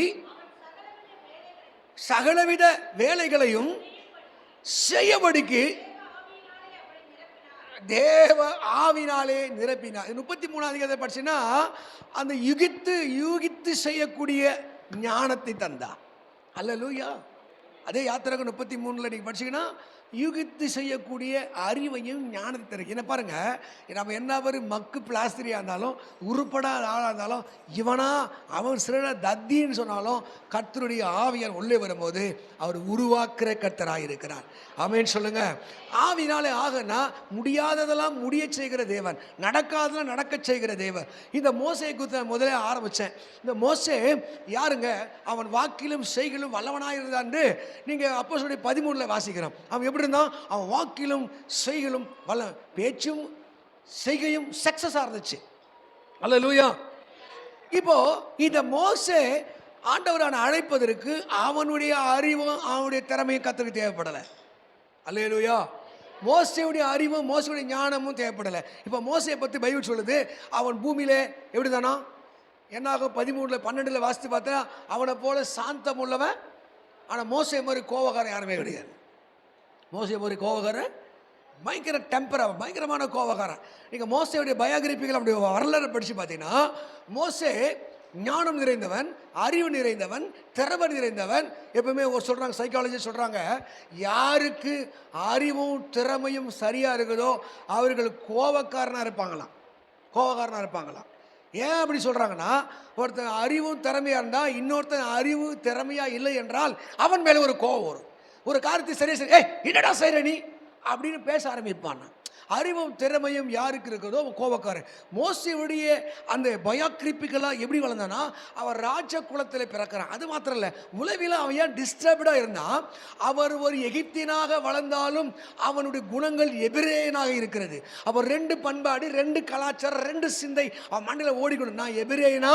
சகலவித வேலைகளையும் செய்யபடிக்கு தேவ ஆவினாலே நிரப்பினார். 33ஆம் அதிகாரத்தை படிச்சுன்னா அந்த யூகித்து செய்யக்கூடிய ஞானத்தை தந்தார். அல்லேலூயா. அதே யாத்திராகம் 33 நீங்கள் படிச்சீங்கன்னா யூகித்து செய்யக்கூடிய அறிவையும் ஞானத்தை தரும். என்ன பாருங்க, நம்ம என்ன ஒரு மக்கு பிளாஸ்திரியாக இருந்தாலும் உருப்படாத ஆளாக இருந்தாலும் இவனா அவன் சில தத்தின்னு சொன்னாலும் கர்த்தருடைய ஆவியார் உள்ளே வரும்போது அவர் உருவாக்குற கர்த்தராக இருக்கிறார். ஆமென் சொல்லுங்க. ஆவினாலே ஆகனா முடியாததெல்லாம் முடிய செய்கிற தேவன், நடக்காததெல்லாம் நடக்க செய்கிற தேவன். இந்த மோசையை குறித்து முதலே ஆரம்பித்தேன். இந்த மோசே யாருங்க, அவன் வாக்கிலும் செய்கிலும் வல்லவனாக இருந்தான்னு நீங்கள் அப்போஸ்தலர் 13 வாசிக்கிறோம். அவன் எப்படி இருந்தான், அவன் வாக்கிலும் செய்கிலும் வல்ல, பேச்சும் செய்கையும் சக்சஸாக இருந்துச்சு. அல்லேலூயா. இப்போ இந்த மோசே ஆண்டவரான அழைப்பதற்கு அவனுடைய அறிவும் அவனுடைய திறமையும் கர்த்தருக்கு தேவைப்படலை. அல்லேலூயா. மோசையுடைய அறிவும் மோசையுடைய ஞானமும் தேவைப்படலை. இப்போ மோசையை பற்றி பைபிள் சொல்லுது, அவன் பூமியிலே எப்படி தானா, என்னாகும் 13-12 வாசித்து பார்த்தா அவனை போல சாந்தம் உள்ளவன். ஆனால் மோசை மாதிரி கோவக்காரன் யாருமே கிடையாது. மோசை மாதிரி கோவக்காரன், பயங்கர டெம்பர், பயங்கரமான கோவக்காரன். நீங்கள் மோசையுடைய பயோகிராபிகள் அப்படி வரலாறு படித்து பார்த்தீங்கன்னா, மோசே ஞானம் நிறைந்தவன், அறிவு நிறைந்தவன், திறமை நிறைந்தவன். எப்பவுமே சொல்றாங்க, சைக்காலஜி சொல்றாங்க, யாருக்கு அறிவும் திறமையும் சரியா இருக்குதோ அவர்கள் கோபக்காரனா இருப்பாங்களாம். கோபக்காரனா இருப்பாங்களாம். ஏன் அப்படி சொல்றாங்கன்னா, ஒருத்தன் அறிவும் திறமையா இருந்தா இன்னொருத்தன் அறிவு திறமையா இல்லை என்றால் அவன் மேல ஒரு கோபம் வரும். ஒரு காரியத்தை சரியா சரி, ஏய் என்னடா செய்ற நீ அப்படின்னு பேச ஆரம்பிப்பான். அறிவும் திறமையும் யாருக்கு இருக்கிறதோ கோபக்காரன். மோசேவுடைய அந்த பயோகிரிப்பிக்கலா எப்படி வளர்ந்தானா, அவர் ராஜ குலத்தில் பிறக்கிறான். அது மாத்திரம் இல்லை, உளவில் அவன் ஏன் டிஸ்டர்ப்டாக இருந்தான். அவர் ஒரு எகிப்தியனாக வளர்ந்தாலும் அவனுடைய குணங்கள் எபிரேயனாக இருக்கிறது. அவர் 2 பண்பாடு, 2 கலாச்சாரம், 2 சிந்தை அவன் மண்ணில் ஓடிக்கணும். நான் எபிரேயனா,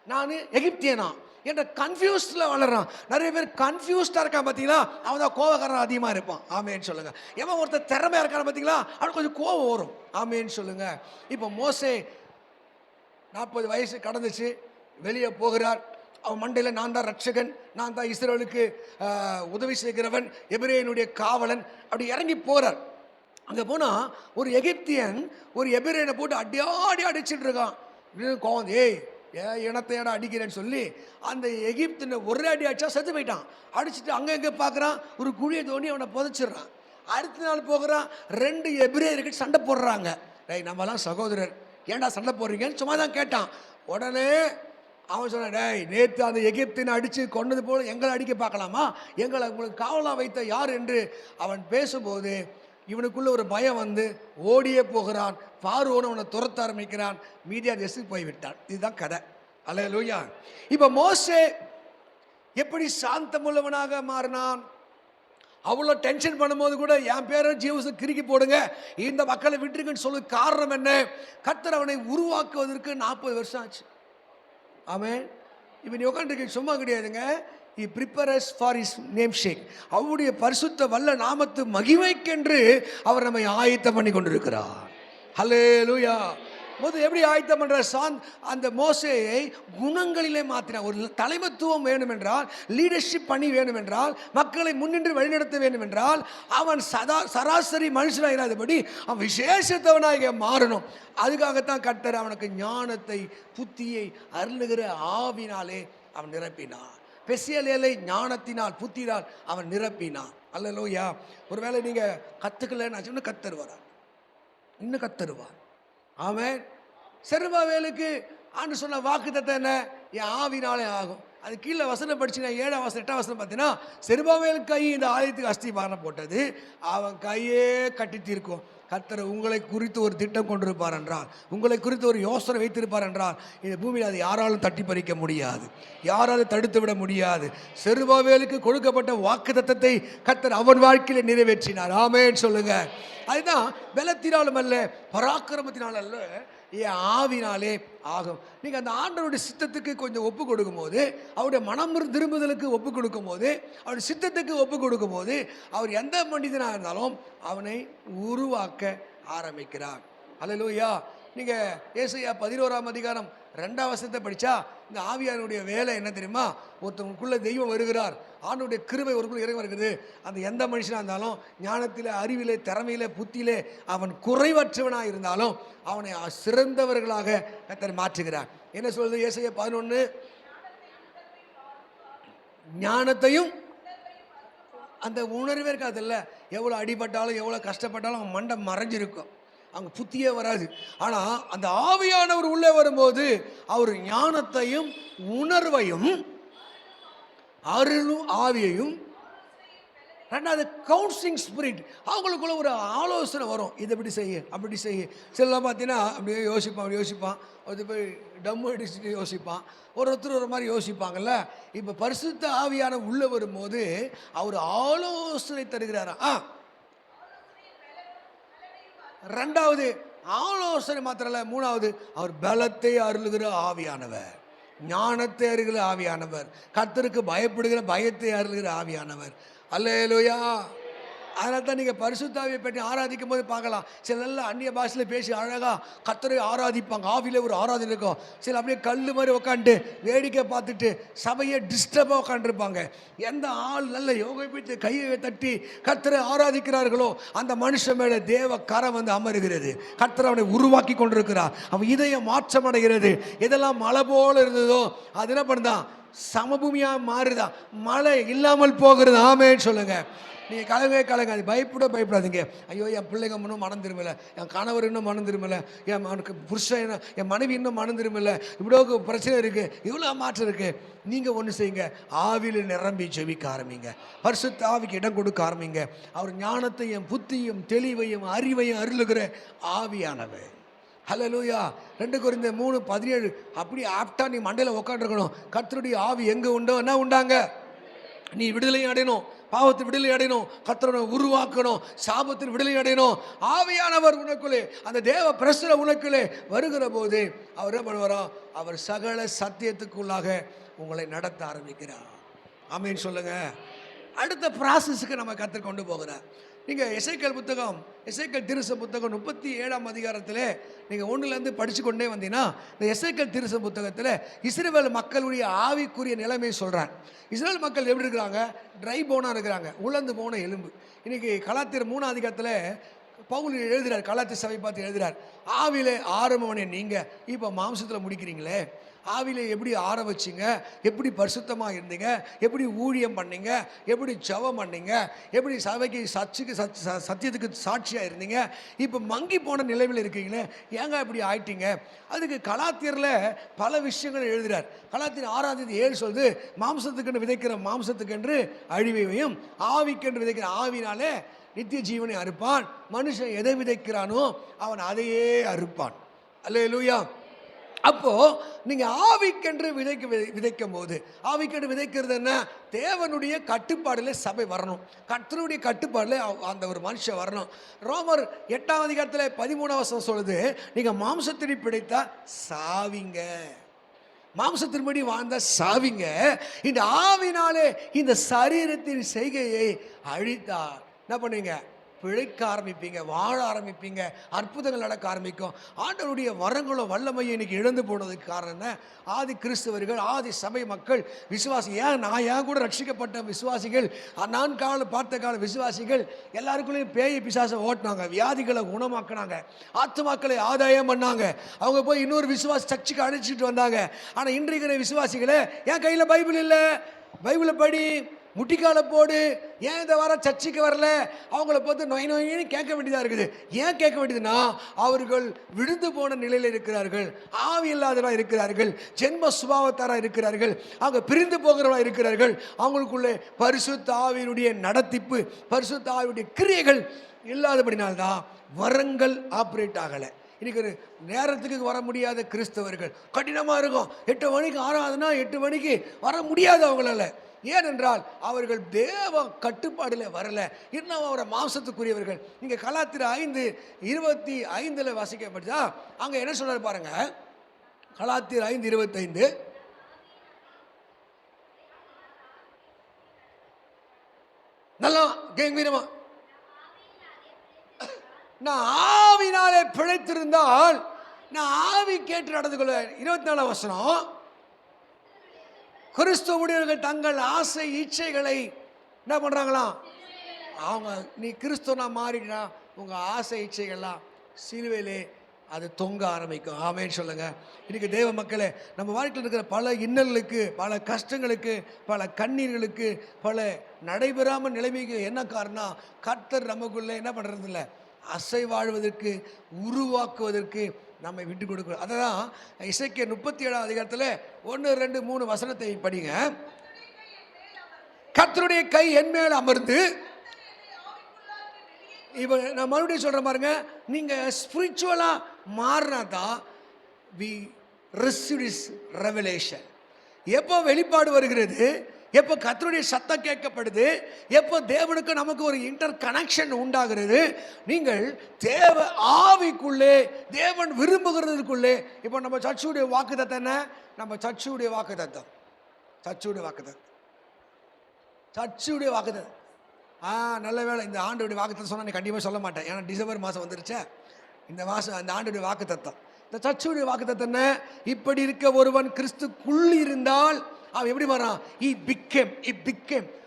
நான் எகிப்தியனா என்ற கன்ஃபியூஸ்டில் வளர்றான். நிறைய பேர் கன்ஃபியூஸ்டாக இருக்கான் பார்த்தீங்களா, அவன் தான் கோபக்காரன் அதிகமாக இருப்பான். ஆமேன்னு சொல்லுங்க. எவன் ஒருத்தர் திறமையாக இருக்கான் பார்த்தீங்களா, அவனுக்கு கொஞ்சம் கோபம் வரும். ஆமேன்னு சொல்லுங்க. இப்போ மோசே 40 வயசு கடந்துச்சு, வெளியே போகிறார். அவன் மண்டையில் நான் தான் ரட்சகன், நான் தான் இஸ்ரவேலுக்கு உதவி செய்கிறவன், எபிரேயனுடைய காவலன், அப்படி இறங்கி போகிறார். அங்கே போனால் ஒரு எகிப்தியன் ஒரு எபிரேயனை போட்டு அடியாடி அடிச்சுட்டு இருக்கான். கோவம், ஏய் இனத்தையோட அடிக்கிறேன்னு சொல்லி அந்த எகிப்தின் ஒரு அடி அடிச்சா செத்து போயிட்டான். அடிச்சுட்டு அங்கே எங்கே பார்க்குறான், ஒரு குழியை தோண்டி அவனை புதைச்சிடுறான். அடுத்த நாள் போகிறான், 2 எபிரேயர்கள் சண்டை போடுறாங்க. டேய் நம்மலாம் சகோதரர், ஏன்டா சண்டை போடுறீங்கன்னு சும்மா தான் கேட்டான். உடனே அவன் சொன்னான், டேய் நேற்று அந்த எகிப்தினை அடித்து கொண்டது போல எங்களை அடிக்க பார்க்கலாமா, எங்களை உங்களுக்கு காவலாக வைத்த யார் என்று அவன் பேசும்போது இவனுக்குள்ள ஒரு பயம் வந்து ஓடியே போகிறான். பார்வோன் அவனை துரத்த ஆரம்பிக்கிறான். மீதியா தேசத்துக்கு போய்விட்டான். இதுதான் கதை. அல்லேலூயா. இப்போ மோசே எப்படி சாந்தமுள்ளவனாக மாறினான்? அவ்வளோ டென்ஷன் பண்ணும்போது கூட என் பேரை ஜீவஸை கிறுக்கி போடுங்க, இந்த மக்களை விட்டுருக்குன்னு சொல்லு. காரணம் என்ன? கர்த்தர் அவனை உருவாக்குவதற்கு 40 வருஷம் ஆச்சு. ஆமென். இப்போ நீ உட்காந்துருக்கு சும்மா கிடையாதுங்க. He prepares for his namesake. அவருடைய பரிசுத்த வல்ல நாமத்து மகிமைக்கென்று அவர் நம்மை ஆயத்தம் பண்ணி கொண்டிருக்கிறார். ஹல்லேலூயா. முதல் எப்படி ஆயத்தம் பண்ற? அந்த மோசேயை குணங்களிலே மாற்றினார். ஒரு தலைமைத்துவம் வேணும் என்றால், லீடர்ஷிப் பண்ணி வேணும் என்றால், மக்களை முன்னின்று வழிநடத்த வேண்டும் என்றால், அவன் சராசரி மனுஷனாக இராதபடி அவன் விசேஷத்தவனாக மாறணும். அதுக்காகத்தான் கர்த்தர் அவனுக்கு ஞானத்தை புத்தியை அருளுகிற ஆவினாலே அவன் நிரப்பினார். பெசியலேலை ஞானத்தினால் புத்தினால் அவன் நிரப்பினான். அல்லேலூயா. ஒருவேளை நீங்க கத்துக்கலன்னு இன்னும் கத்தருவார், இன்னும் கத்தருவார். ஆமென். செருபாவேலுக்கு ஆண்டு சொன்ன வாக்குத்தத்தம் என்ன? என் ஆவினாலே ஆகும். அது கீழே வசனம் படிச்சுன்னா 7ஆம் வசனம் 8ஆம் வசனம் பார்த்தீங்கன்னா, செருபாவேல் கை இந்த ஆலயத்துக்கு அஸ்திபாரம் போட்டது, அவன் கையே கட்டி தீர்க்கும். கர்த்தர் உங்களை குறித்து ஒரு திட்டம் கொண்டிருப்பார் என்றால், உங்களை குறித்து ஒரு யோசனை வைத்திருப்பார் என்றால், இந்த பூமியில் அது யாராலும் தட்டி பறிக்க முடியாது, யாராலும் தடுத்து விட முடியாது. செருபாவேலுக்கு கொடுக்கப்பட்ட வாக்குத்தத்தத்தை கர்த்தர் அவன் வாழ்க்கையில் நிறைவேற்றினார். ஆமென் சொல்லுங்க. அதுதான் பலத்தினாலும் அல்ல, பராக்கிரமத்தினாலும் அல்ல, என் ஆவினாலே ஆகும். நீங்கள் அந்த ஆண்டவருடைய சித்தத்துக்கு கொஞ்சம் ஒப்பு கொடுக்கும் போது, அவருடைய மனம் திரும்புதலுக்கு ஒப்பு கொடுக்கும் போது, அவருடைய சித்தத்துக்கு ஒப்பு கொடுக்கும் போது, அவர் எந்த மனிதனாக இருந்தாலும் அவனை உருவாக்க ஆரம்பிக்கிறார். அல்லேலூயா. நீங்கள் ஏசாயா 11ஆம் அதிகாரம் 2ஆம் வசனத்தை படித்தா, இந்த ஆவியானுடைய வேலை என்ன தெரியுமா? ஒருத்தவங்களுக்குள்ள தெய்வம் வருகிறார், ஆண்டவருடைய கிருபை ஒருக்குள்ள இறங்கி வருகிறது. அந்த எந்த மனுஷனாக இருந்தாலும், ஞானத்தில், அறிவிலே, திறமையிலே, புத்தியிலே அவன் குறைவற்றவனாக இருந்தாலும் அவனை சிறந்தவர்களாக கர்த்தர் மாற்றுகிறார். என்ன சொல்றது ஏசாயா 11? ஞானத்தையும் அந்த உணர்வே இருக்காதுல்ல. எவ்வளோ அடிபட்டாலும் எவ்வளோ கஷ்டப்பட்டாலும் அவன் மண்டை மறைஞ்சிருக்கும், அவங்க புத்தியே வராது. ஆனால் அந்த ஆவியானவர் உள்ளே வரும்போது அவர் ஞானத்தையும் உணர்வையும் அருளும் ஆவியையும், ரெண்டாவது கவுன்சிலிங் ஸ்பிரிட், அவங்களுக்குள்ள ஒரு ஆலோசனை வரும். இதை இப்படி செய்ய, அப்படி செய்ய. சிலலாம் பார்த்தீங்கன்னா அப்படியே யோசிப்பான், அது போய் டம்மு அடிச்சுட்டு யோசிப்பான், ஒருத்தர் ஒரு மாதிரி யோசிப்பாங்கல்ல. இப்போ பரிசுத்த ஆவியான உள்ளே வரும்போது அவர் ஆலோசனை தருகிறாரா. ரெண்டாவது ஆலோசனை மாத்திரல, மூணாவது அவர் பலத்தை அருளுகிற ஆவியானவர், ஞானத்தை அருகிற ஆவியானவர், கர்த்தருக்கு பயப்படுகிற பயத்தை அருளுகிற ஆவியானவர். அல்லேலூயா. அதனால தான் நீங்கள் பரிசுத்தாவியை பற்றி ஆராதிக்கும் போது பார்க்கலாம். சில எல்லாம் அந்நிய பாஷையில் பேசி அழகாக கர்த்தரை ஆராதிப்பாங்க. ஆவியில் ஒரு ஆராதனை இருக்கும். சில அப்படியே கல் மாதிரி உட்காந்துட்டு வேடிக்கை பார்த்துட்டு சபையை டிஸ்டர்பாக உட்காந்துருப்பாங்க. எந்த ஆள் நல்ல யோகை பிடித்து கையை தட்டி கர்த்தரை ஆராதிக்கிறார்களோ அந்த மனுஷன் மேலே தேவ கரம் வந்து அமருகிறது. கர்த்தர் அவனை உருவாக்கி கொண்டிருக்கிறார். அவன் இதயம் மாற்றம் அடைகிறது. இதெல்லாம் மழை போல இருந்ததோ அது என்ன பண்ணுதான், சமபூமியாக மாறுதா, மழை இல்லாமல் போகிறது. ஆமேன்னு சொல்லுங்க. நீங்கள் கலங்க அது பயப்படாதீங்க. ஐயோ என் பிள்ளைங்க இன்னும் மனம் திரும்பலை, என் கணவர் இன்னும் மனம் திரும்பலை, என் புருஷன் என் மனைவி இன்னும் மனம் திரும்பலை, இவ்வளோ பிரச்சனை இருக்குது, இவ்வளோ மாற்றம் இருக்குது. நீங்கள் ஒன்று செய்யுங்க, ஆவியில் நிரம்பி ஜெபிக்க ஆரம்பிங்க. பரிசுத்த ஆவிக்கு இடம் கொடுக்க ஆரம்பிங்க. அவர் ஞானத்தையும் புத்தியும் தெளிவையும் அறிவையும் அருளுகிற ஆவியானவர். ஹல்லேலூயா. 2 கொரிந்தியர் 3:17 அப்படி ஆப்டா நீ மண்டையில் உட்காந்துருக்கணும். கர்த்தருடைய ஆவி எங்கே உண்டோ என்ன உண்டாங்க, நீ விடுதலை அடையணும், பாவத்தை விடுதலை அடையணும், கர்த்தரை உருவாக்கணும், சாபத்தில் விடுதலை அடையணும். ஆவியானவர் உனக்குள்ளே, அந்த தேவ பிரசன்னம் உனக்குள்ளே வருகிற போது அவர் என்ன பண்ணுவாரோ, அவர் சகல சத்தியத்துக்குள்ளாக உங்களை நடத்த ஆரம்பிக்கிறார். ஆமீன் சொல்லுங்க. அடுத்த ப்ராசஸுக்கு நம்ம கர்த்தர் கொண்டு போகிறார். நீங்கள் எசேக்கியேல் புத்தகம், எசேக்கியேல் திருச புத்தகம் 37ஆம் அதிகாரத்தில் நீங்கள் 1லேருந்து படித்து கொண்டே வந்தீங்கன்னா, இந்த எசேக்கியேல் திருச புத்தகத்தில் இஸ்ரவேல் மக்களுடைய ஆவிக்குரிய நிலைமை சொல்கிறார். இஸ்ரேல் மக்கள் எப்படி இருக்கிறாங்க, ட்ரை போனாக இருக்கிறாங்க, உலர்ந்து போன எலும்பு. இன்றைக்கி கலாத்தியர் 3ஆம் அதிகாரத்தில் பவுல் எழுதுகிறார், கலாத்திய சபை பார்த்து எழுதுகிறார், ஆவிலே ஆரம்பவனே நீங்கள் இப்போ மாம்சத்தில் முடிக்கிறீங்களே, ஆவிலே எப்படி ஆரம்பிச்சிங்க, எப்படி பரிசுத்தமாக இருந்தீங்க, எப்படி ஊழியம் பண்ணீங்க, எப்படி ஜெபம் பண்ணீங்க, எப்படி சபைக்கு சத்தியத்துக்கு சாட்சியாக இருந்தீங்க, இப்போ மங்கி போன நிலைமையில் இருக்கீங்களே, ஏங்க இப்படி ஆயிட்டீங்க. அதுக்கு கலாத்தியரில் பல விஷயங்கள் எழுதுகிறார். கலாத்தியர் 6:7 சொல்லுது, மாம்சத்துக்கென்று விதைக்கிற மாம்சத்துக்கென்று அழிவையும், ஆவிக்கென்று விதைக்கிற ஆவினாலே நித்திய ஜீவனை அறுப்பான். மனுஷன் எதை விதைக்கிறானோ அவன் அதையே அறுப்பான். அல்லேலூயா. அப்போ நீங்க ஆவிக்கென்று விதைக்கும் போது, ஆவிக்கென்று விதைக்கிறது என்ன, தேவனுடைய கட்டுப்பாடுல சபை வரணும், கர்த்தருடைய கட்டுப்பாடுல அந்த ஒரு மனுஷன் வரணும். ரோமர் 8ஆம் அதிகாரத்தில் 13ஆம் வசனம் சொல்லுது, நீங்க மாம்சத்தினை பிடித்தா சாவிங்க, மாம்சத்தின்படி வாழ்ந்த சாவிங்க, இந்த ஆவினாலே இந்த சரீரத்தின் செய்கையை அழித்தார். என்ன பண்ணுவீங்க, பிழைக்க ஆரம்பிப்பீங்க, வாழ ஆரம்பிப்பீங்க, அற்புதங்கள் நடக்க ஆரம்பிக்கும். ஆண்டவருடைய வரங்களும் வல்லமையை இன்னைக்கு இழந்து போனதுக்கு காரணம் என்ன, ஆதி கிறிஸ்தவர்கள், ஆதி சபை மக்கள், விசுவாசி, நான் கூட ரட்சிக்கப்பட்ட விசுவாசிகள், நான் பார்த்த கால விசுவாசிகள் எல்லாருக்குள்ளேயும் பேய் பிசாசை ஓட்டினாங்க, வியாதிகளை குணமாக்கினாங்க, ஆத்துமாக்களை ஆதாயம் பண்ணாங்க. அவங்க போய் இன்னொரு விசுவாசி சர்ச்சுக்கு அழைச்சிட்டு வந்தாங்க. ஆனால் இன்றைக்கு விசுவாசிகளை, என் கையில் பைபிள் இல்லை, பைபிளை படி, முட்டிக்கால போடு, ஏன் இந்த வாரம் சர்ச்சைக்கு வரல, அவங்கள பார்த்து நொயின்னு கேட்க வேண்டியதாக இருக்குது. ஏன் கேட்க வேண்டியதுன்னா, அவர்கள் விழுந்து போன நிலையில் இருக்கிறார்கள், ஆவி இல்லாதவராக இருக்கிறார்கள், ஜென்ம சுபாவத்தாராக இருக்கிறார்கள், அவங்க பிரிந்து போகிறவராக இருக்கிறார்கள். அவங்களுக்குள்ளே பரிசுத்த ஆவியினுடைய நடத்திப்பு, பரிசுத்த ஆவியுடைய கிரியைகள் இல்லாதபடினால்தான் வரங்கள் ஆப்ரேட் ஆகலை. இன்றைக்கி ஒரு நேரத்துக்கு வர முடியாத கிறிஸ்தவர்கள் கடினமாக இருக்கும். 8 மணிக்கு ஆறாதுன்னா 8 மணிக்கு வர முடியாது அவங்களால. ஏனென்றால் அவர்கள் தேவ கட்டுப்பாடில் வரல, இன்னும் அவரை மாம்சத்துக்குரியவர்கள். நீங்கள் கலாத்தியர் 5:25 வாசிக்கப்பட்டா அங்கே என்ன சொல்றாரு பாருங்க. கலாத்தியர் 5:25 நல்லா கேங்கீரமா, நான் ஆவினாலே பிழைத்திருந்தால் நான் ஆவி கேட்டு நடந்து கொள்ள. 24ஆம் வசனம், கிறிஸ்துவர்கள் தங்கள் ஆசை இச்சைகளை என்ன பண்றாங்களாம், அவங்க நீ கிறிஸ்துவனா மாறினா உங்க ஆசை இச்சைகள்லாம் சிலுவையிலே அது தொங்க ஆரம்பிக்கும். ஆமேன்னு சொல்லுங்க. இன்னைக்கு தேவ மக்களே, நம்ம வாழ்க்கையில் இருக்கிற பல இன்னல்களுக்கு, பல கஷ்டங்களுக்கு, பல கண்ணீர்களுக்கு, பல நடைபெறாமல் நிலைமைக்கு என்ன காரணம், கர்த்தர் நமக்குள்ளே என்ன பண்றது இல்லை, அசை வாழ்வதற்கு, உருவாக்குவதற்கு நம்மை விட்டு கொடுக்கணும். அதான் எசேக்கியேல் 37ஆம் அதிகாரத்தில் 1, 2, 3 வசனத்தை படிங்க. கர்த்தருடைய கை என் மேல் அமர்ந்து, இப்போ நான் மறுபடியும் சொல்கிறேன் பாருங்க, நீங்கள் ஸ்பிரிச்சுவலாக மாறினா தான் வி ரிசீவ் திஸ் ரெவலேஷன். எப்போ வெளிப்பாடு வருகிறது, எப்போ கர்த்தருடைய சத்தம் கேட்கப்படுது, எப்போ தேவனுக்கு நமக்கு ஒரு இன்டர் கனெக்ஷன் உண்டாகிறது, நீங்கள் தேவ ஆவிக்குள்ளே, தேவன் விரும்புகிறதுக்குள்ளே. இப்போ நம்ம சர்ச்சுடைய வாக்குத்தத்தம் என்ன, நம்ம சர்ச்சுடைய வாக்குத்தத்தம் நல்ல வேலை இந்த ஆண்டுடைய வாக்குத்தத்தம் சொன்னால் நீ கண்டிப்பாக சொல்ல மாட்டேன். ஏன்னா டிசம்பர் மாதம் வந்துருச்சே. இந்த மாதம் அந்த ஆண்டுடைய வாக்குத்தத்தம், இந்த சர்ச்சுடைய வாக்குத்தத்தம் என்ன? இப்படி இருக்க ஒருவன் கிறிஸ்துக்குள் இருந்தால் அவன் எப்படி மாறான்?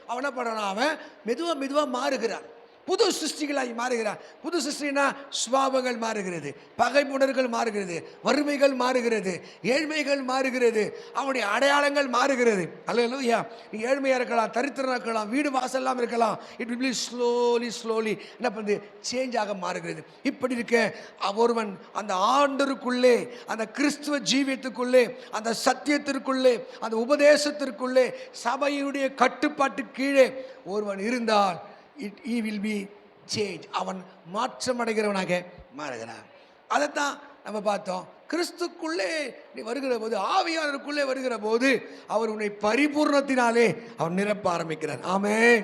அவன் என்ன பண்ணுறான்? அவன் மெதுவாக மாறுகிறான், புது சிருஷ்டிகளாய் மாறுகிறார். புது சிருஷ்டினா சுபாவங்கள் மாறுகிறது, பகைப்புணர்கள் மாறுகிறது, வறுமைகள் மாறுகிறது, ஏழ்மைகள் மாறுகிறது, அவனுடைய அடையாளங்கள் மாறுகிறது. அல்லேலூயா. நீ ஏழ்மையாக இருக்கலாம், தரித்திரம் இருக்கலாம், வீடு வாசல்லாம் இருக்கலாம். இட் வில் பி ஸ்லோலி என்ன பண்ணுது? சேஞ்ச் ஆக மாறுகிறது. இப்படி இருக்க ஒருவன் அந்த ஆண்டருக்குள்ளே, அந்த கிறிஸ்துவ ஜீவியத்துக்குள்ளே, அந்த சத்தியத்திற்குள்ளே, அந்த உபதேசத்திற்குள்ளே, சபையுடைய கட்டுப்பாட்டு கீழே ஒருவன் இருந்தால் he will be changed. அவன் மாற்றமடைகிறவனாக மாறுகிறான். அதைத்தான் நம்ம பார்த்தோம். கிறிஸ்துக்குள்ளே நீ வருகிற போது, ஆவியானவருக்குள்ளே வருகிற போது அவர் உன்னை பரிபூர்ணத்தினாலே அவன் நிரப்ப ஆரம்பிக்கிறார். ஆமென்.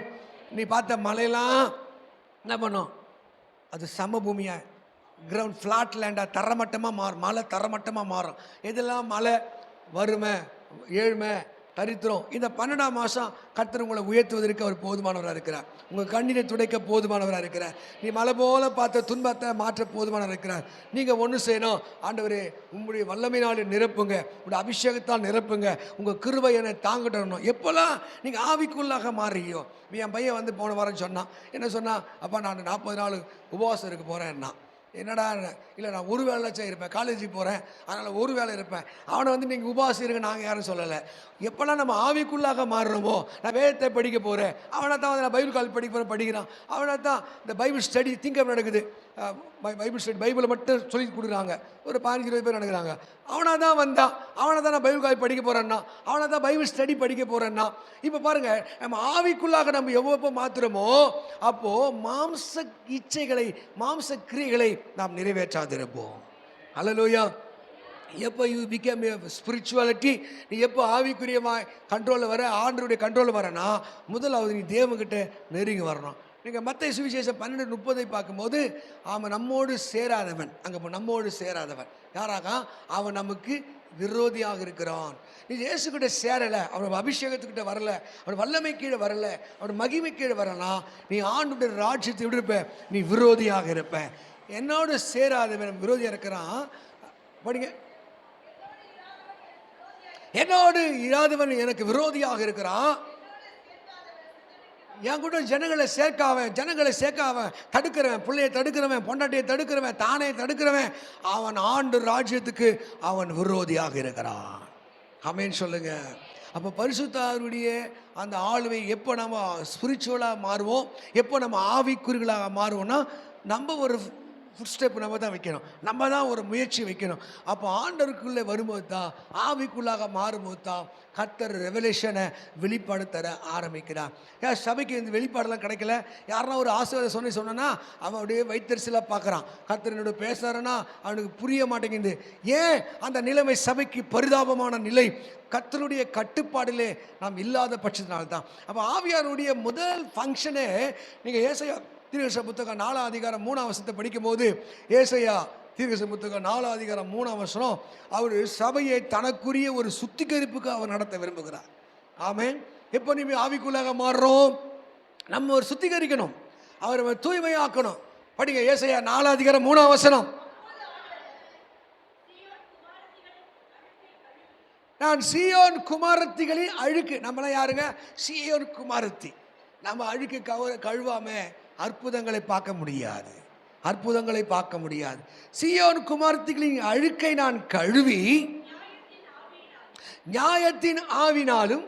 நீ பார்த்த மலையெல்லாம் என்ன பண்ணும்? அது சமபூமியா, கிரவுண்ட் ஃப்ளாட் லேண்டாக தரமட்டமாக மாறும். மலை தரமட்டமாக மாறும். இதெல்லாம் மலை, வறுமை, ஏழ்மை, தரித்திரம். இந்த 12ஆம் மாதம் கர்த்தர் உங்களை உயர்த்துவதற்கு அவர் போதுமானவராக இருக்கிறார். உங்கள் கண்ணீரை துடைக்க போதுமானவராக இருக்கிறார். நீ மலை போல பார்த்த துன்பத்தை மாற்ற போதுமானவராக இருக்கிறார். நீங்கள் ஒன்று செய்யணும். ஆண்டவரே, உங்களுடைய வல்லமையினால் நிரப்புங்க, உங்களுடைய அபிஷேகத்தால் நிரப்புங்க, உங்கள் கிருபை என்னை தாங்கிட்டணும். எப்போல்லாம் நீங்கள் ஆவிக்குள்ளாக மாறியோ. என் பையன் வந்து போன வாரம் சொன்னான். என்ன சொன்னான்? அப்பா நான் 40 நாள் உபவாசம் இருக்க போகிறேன்னா. என்னடா? இல்லை, நான் ஒரு வேலை இருப்பேன், காலேஜுக்கு போகிறேன், அதனால் ஒரு வேலை இருப்பேன். அவனை வந்து நீங்கள் உபவாசம் இருக்க நாங்கள் யாரும் சொல்லலை. எப்போல்லாம் நம்ம ஆவிக்குள்ளாக மாறுறோமோ, நான் வேதத்தை படிக்க போகிறேன், அவனை தான் வந்து நான் பைபிள் காலேஜ் படிக்க போகிறேன் படிக்கிறான். அவனை தான் இந்த பைபிள் ஸ்டடி திங்க் நடக்குது. பைபிள் ஸ்டடி, பைபிளை மட்டும் சொல்லி கொடுக்குறாங்க. ஒரு 15-20 பேர் நடக்கிறாங்க. அவனை தான் வந்தான், அவனை தான் நான் பைபிள் காலேஜ் படிக்க போகிறேன்னா, அவனை தான் பைபிள் ஸ்டடி படிக்க போகிறேன்னா. இப்போ பாருங்கள், நம்ம ஆவிக்குள்ளாக நம்ம எவ்வளோ மாத்திரமோ அப்போது மாம்ச இச்சைகளை, மாம்ச கிரியைகளை நாம் நிறைவேற்றாதிருப்போம். அல்லேலூயா. எப்போ யூ பிகம் ஸ்பிரிச்சுவாலிட்டி, நீ எப்போ ஆவிக்குரியமாக கண்ட்ரோலில் வர, ஆண்டருடைய கண்ட்ரோலில் வரனா, முதலாவது நீ தேவன்கிட்ட நெருங்கி வரணும். நீங்கள் மத்தேயு சுவிசேஷம் 12:30 பார்க்கும்போது, அவன் நம்மோடு சேராதவன், அங்கே நம்மோடு சேராதவன் யாராக? அவன் நமக்கு விரோதியாக இருக்கிறான். நீ இயேசுக்கிட்ட சேரலை, அவன் அபிஷேகத்துக்கிட்ட வரல, அவன் வல்லமை கீழே வரல, அவன் மகிமை கீழே வரலாம், நீ ஆண்டுடைய ராஜ்யத்தை விட இருப்ப, நீ விரோதியாக இருப்ப. என்னோடு சேராதவன் விரோதியாக இருக்கிறான். படிங்க. என்னோடு இராதவன் எனக்கு விரோதியாக இருக்கிறான். என் கூட ஜனங்களை சேர்க்காவன், தடுக்கிறவன், பிள்ளையை தடுக்கிறவன், பொண்டாட்டியை தடுக்கிறவன், தானே தடுக்கிறவன், அவன் ஆண்டு ராஜ்யத்துக்கு அவன் விரோதியாக இருக்கிறான். ஆமென் சொல்லுங்க. அப்போ பரிசுத்தருடைய அந்த ஆளுவை எப்போ நம்ம ஸ்பிரிச்சுவலாக மாறுவோம், எப்போ நம்ம ஆவிக்குறிகளாக மாறுவோம்னா, நம்ம ஒரு ஃபுட் ஸ்டெப் நம்ம தான் வைக்கணும், நம்ம தான் ஒரு முயற்சி வைக்கணும். அப்போ ஆண்டருக்குள்ளே வரும்போது தான், ஆவிக்குள்ளாக மாறும்போது தான் கர்த்தர் ரெவலேஷனை வெளிப்பாடு தர ஆரம்பிக்கிறார். ஏன் சபைக்கு இந்த வெளிப்பாடெல்லாம் கிடைக்கல? யாருன்னா ஒரு ஆசீர்வாதம் சொன்னா அவன் அப்படியே வைத்தரிசலாக பார்க்குறான். கர்த்தர் என்னோட பேசுகிறாருன்னா அவனுக்கு புரிய மாட்டேங்குது. ஏன் அந்த நிலைமை சபைக்கு பரிதாபமான நிலை? கர்த்தருடைய கட்டுப்பாடிலே நாம் இல்லாத பட்சத்தினால்தான். அப்போ ஆவியாருடைய முதல் ஃபங்க்ஷனே, நீங்கள் ஏசாயா தீர்க்கதரிசன புத்தகம் 4ஆம் அதிகாரம் 3ஆம் வசனத்தை படிக்கும்போது, ஏசாயா தீர்க்கதரிசன புத்தகம் 4ஆம் அதிகாரம் 3ஆம் வசனம், அவர் சபையை தனக்குரிய ஒரு சுத்திகரிப்புக்கு அவர் நடத்த விரும்புகிறார். ஆமென். எப்போ நீ ஆவிக்குள்ளாக மாறுறோம், நம்ம ஒரு சுத்திகரிக்கணும், அவரை தூய்மையாக்கணும். படிங்க ஏசாயா 4ஆம் அதிகாரம் 3ஆம் வசனம். நான் சீயோன் குமாரத்திகளின் அழுக்கு, நம்மளாம் யாருங்க? சீயோன் குமாரத்தி. நம்ம அழுக்கு கழுவாம அற்புதங்களை பார்க்க முடியாது, அற்புதங்களை பார்க்க முடியாது. சீயோன் குமாரத்திகளின் அழுக்கை நான் கழுவி நியாயத்தின் ஆவினாலும்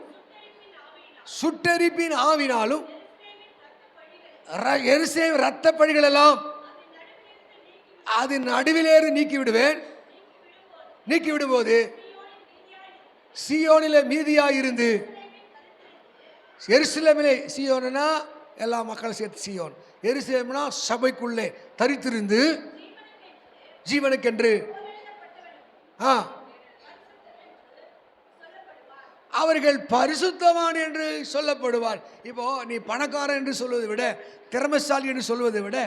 சுட்டெரிப்பின் ஆவினாலும் எருசலேம் இரத்த பழிகள் எல்லாம் அது நடுவிலேறு நீக்கி விடுவேன். நீக்கி விடும்போது சீயோனிலே மீதியாயிருந்து, எருசலேமிலே, சீயோனா எல்லா மக்களும் சேர்த்து சீயோன், எருசலேம்னா சபைக்குள்ளே தரித்திருந்து ஜீவனுக்கென்று அவர்கள் பரிசுத்தவான் என்று சொல்லப்படுவார். இப்போ நீ பணக்காரன் என்று சொல்வதை விட, திறமைசாலி என்று சொல்வதை விட,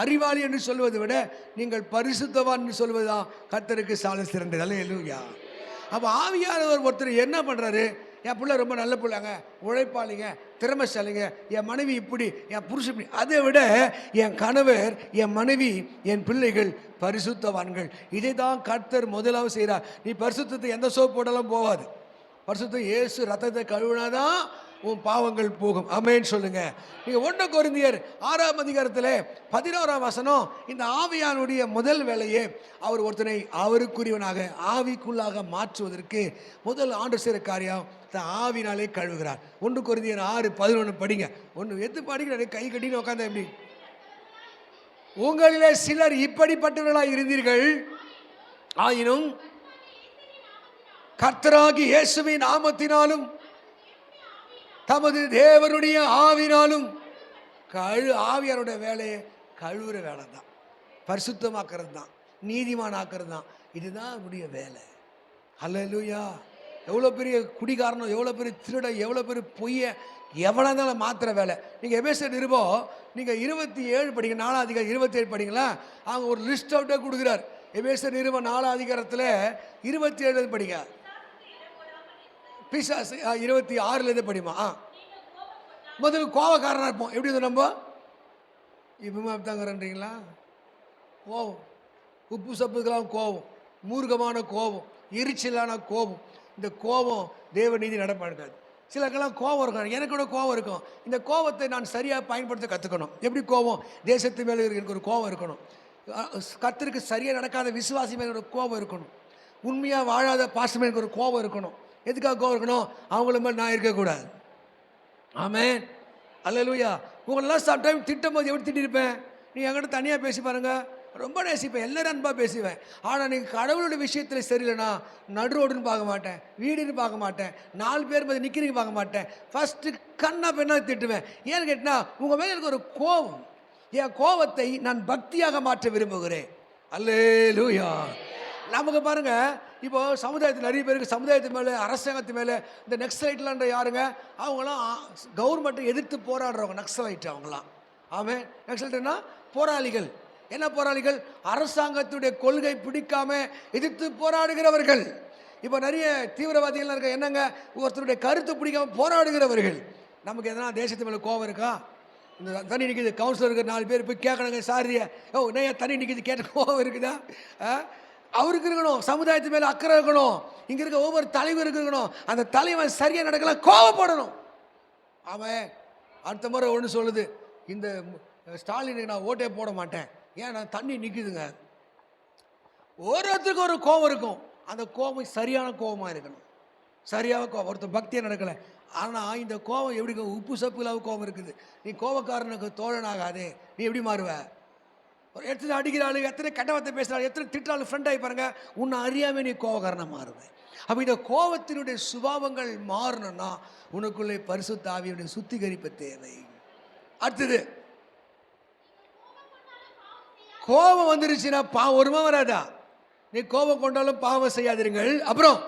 அறிவாளி என்று சொல்வதை விட, நீங்கள் பரிசுத்தவான் என்று சொல்வதுதான் கர்த்தருக்கு சால சிறந்தது. அல்லேலூயா. அப்போ ஆவியானவர் ஒருத்தர் என்ன பண்ணுறாரு? என் பிள்ளை ரொம்ப நல்ல பிள்ளைங்க, உழைப்பாளிங்க, திறமைசாலிங்க, என் மனைவி இப்படி, என் புருஷன் இப்படி. அதை விட என் கணவர், என் மனைவி, என் பிள்ளைகள் பரிசுத்தவான்கள். இதை தான் கர்த்தர் முதலாவது செய்கிறார். நீ பரிசுத்தத்தை எந்த சோப்பு போட்டாலும் போகாது. பரிசுத்தம் இயேசு ரத்தத்தை கழுவினாதான் உன் பாவங்கள் போகும். ஆமென் சொல்லுங்க. நீங்க 1 கொரிந்தியர் 6ஆம் அதிகாரத்தில் 11ஆம் வசனம், இந்த ஆவியானுடைய முதல் வேலையே அவர் ஒருத்தனை அவருக்குரியவனாக ஆவிக்குள்ளாக மாற்றுவதற்கு முதல் ஆண்டு செய்கிற காரியம் ஆவினாலே கழுவுகிறார். 1 கொரிந்தியர் 6:11 படிங்க. ஒன்று எது படிக்கிற கை கட்டின்னு உட்காந்த எப்படி? உங்களிலே சிலர் இப்படிப்பட்டவர்களாக இருந்தீர்கள், ஆயினும் கர்த்தராகி இயேசுவின் நாமத்தினாலும் தமது தேவனுடைய ஆவினாலும் ஆவியாருடைய வேலையை கழுவுற வேலை தான், பரிசுத்தமாக்குறது தான், நீதிமான் ஆக்குறது தான். இதுதான் அவருடைய வேலை. அல்லேலூயா. எவ்வளோ பெரிய குடிகாரனும், எவ்வளோ பெரிய திருட, எவ்வளோ பெரிய பொய்யை எவ்வளோ இருந்தாலும் மாத்திர வேலை. நீங்கள் எபேசியர் நிருபம் நீங்கள் 27 படிங்க, 4ஆம் அதிகாரம் 27 படிங்களா, அவங்க ஒரு லிஸ்ட் அவுட்டே கொடுக்குறார். எபேசியர் நிருபம் 4ஆம் அதிகாரத்தில் 27 படிங்க. பிசாசு 26 படிமா. முதல்ல கோவக்காரனாக இருப்போம். எப்படி நம்ம இப்போ தாங்கிறீங்களா? கோவம், உப்பு சப்புக்கெல்லாம் கோவம், மூர்க்கமான கோபம், எரிச்சலான கோபம். இந்த கோபம் தேவ நீதி நடப்பாடுக்காது. சிலருக்கெல்லாம் கோபம் இருக்கும். எனக்கு கூட கோபம் இருக்கும். இந்த கோபத்தை நான் சரியாக பயன்படுத்த கற்றுக்கணும். எப்படி கோபம்? தேசத்து மேலே எனக்கு ஒரு கோபம் இருக்கணும். கர்த்தருக்கு சரியாக நடக்காத விசுவாசி மேலே ஒரு கோபம் இருக்கணும். உண்மையாக வாழாத பாஸ்டர் எனக்கு ஒரு கோபம் இருக்கணும். எதுக்காக கோபம் இருக்கணும்? அவங்கள மாதிரி நான் இருக்கக்கூடாது. ஆமென். அல்லேலூயா. உங்களெல்லாம் சம்டைம் திட்டும் போது எப்படி திட்டிருப்பேன்? நீ என்கிட்ட தனியாக பேசி பாருங்கள், ரொம்ப நேசிப்பேன், எல்லாரும் அன்பாக பேசுவேன். ஆனால் நீங்கள் கடவுளுடைய விஷயத்தில் சரியில்லைனா நடு ரோடுன்னு பார்க்க மாட்டேன், வீடுன்னு பார்க்க மாட்டேன், 4 பேர் மாதிரி நிற்கிறீங்க பார்க்க மாட்டேன். ஃபஸ்ட்டு கண்ணா பெண்ணா திட்டுவேன். ஏன்னு கேட்டினா உங்கள் மேலே எனக்கு ஒரு கோபம். என் கோபத்தை நான் பக்தியாக மாற்ற விரும்புகிறேன். அல்லேலூயா. நமக்கு பாருங்க, இப்போ சமுதாயத்தில் நிறைய பேருக்கு சமுதாயத்து மேலே, அரசாங்கத்து மேலே இந்த நக்சலைட்லான்ற யாருங்க? அவங்களாம் கவர்மெண்ட்டை எதிர்த்து போராடுறவங்க நக்சலைட். அவங்களாம் ஆமாம், நக்சலைட்னா போராளிகள். என்ன போராளிகள்? அரசாங்கத்துடைய கொள்கை பிடிக்காம எதிர்த்து போராடுகிறவர்கள். இப்போ நிறைய தீவிரவாதிகள்லாம் இருக்க, என்னங்க, ஒருத்தருடைய கருத்து பிடிக்காம போராடுகிறவர்கள். நமக்கு எதனா தேசத்து மேலே கோபம் இருக்கா? இந்த தண்ணி நிற்கிது, கவுன்சிலருக்கு 4 பேர் போய் கேட்கணுங்க, சாரியா ஓ என்ன தண்ணி நிற்கிது கேட்ட கோபம் இருக்குதா? அவருக்கு இருக்கணும். சமுதாயத்து மேலே அக்கறை இருக்கணும். இங்கே இருக்க ஒவ்வொரு தலைவருக்கு இருக்கணும். அந்த தலைவன் சரியாக நடக்கலாம், கோவப்படணும். அவன் அடுத்த முறை ஒன்று சொல்லுது, இந்த ஸ்டாலினுக்கு நான் ஓட்டே போட மாட்டேன், ஏன் நான் தண்ணி நிற்குதுங்க. ஒருத்தருக்கு ஒரு கோபம் இருக்கும். அந்த கோபம் சரியான கோபமாக இருக்கணும். சரியாக கோபம். ஒருத்தர் பக்தியாக நடக்கலை, ஆனால் இந்த கோபம் எப்படி? உப்பு சப்பு இல்லாத கோபம் இருக்குது. நீ கோபக்காரனுக்கு தோழனாகாதே. நீ எப்படி மாறுவ? ஒரு எத்தனை அடிக்கிறாள், எத்தனை கட்டவத்தை பேசுகிறாள், எத்தனை திட்டாள், ஃப்ரெண்ட் ஆகி பாருங்க, உன்னை அறியாமல் நீ கோபக்காரனாக மாறுவேன். அப்போ இந்த கோபத்தினுடைய சுபாவங்கள் மாறணும்னா உனக்குள்ளே பரிசுத்த ஆவியுடைய சுத்திகரிப்பு தேவை. அடுத்தது, கோபம் வந்துருச்சுன்னா ஒருமா வராதா? நீ கோபம் கொண்டாலும் பாவம் செய்யாதிருங்கள். அப்புறம்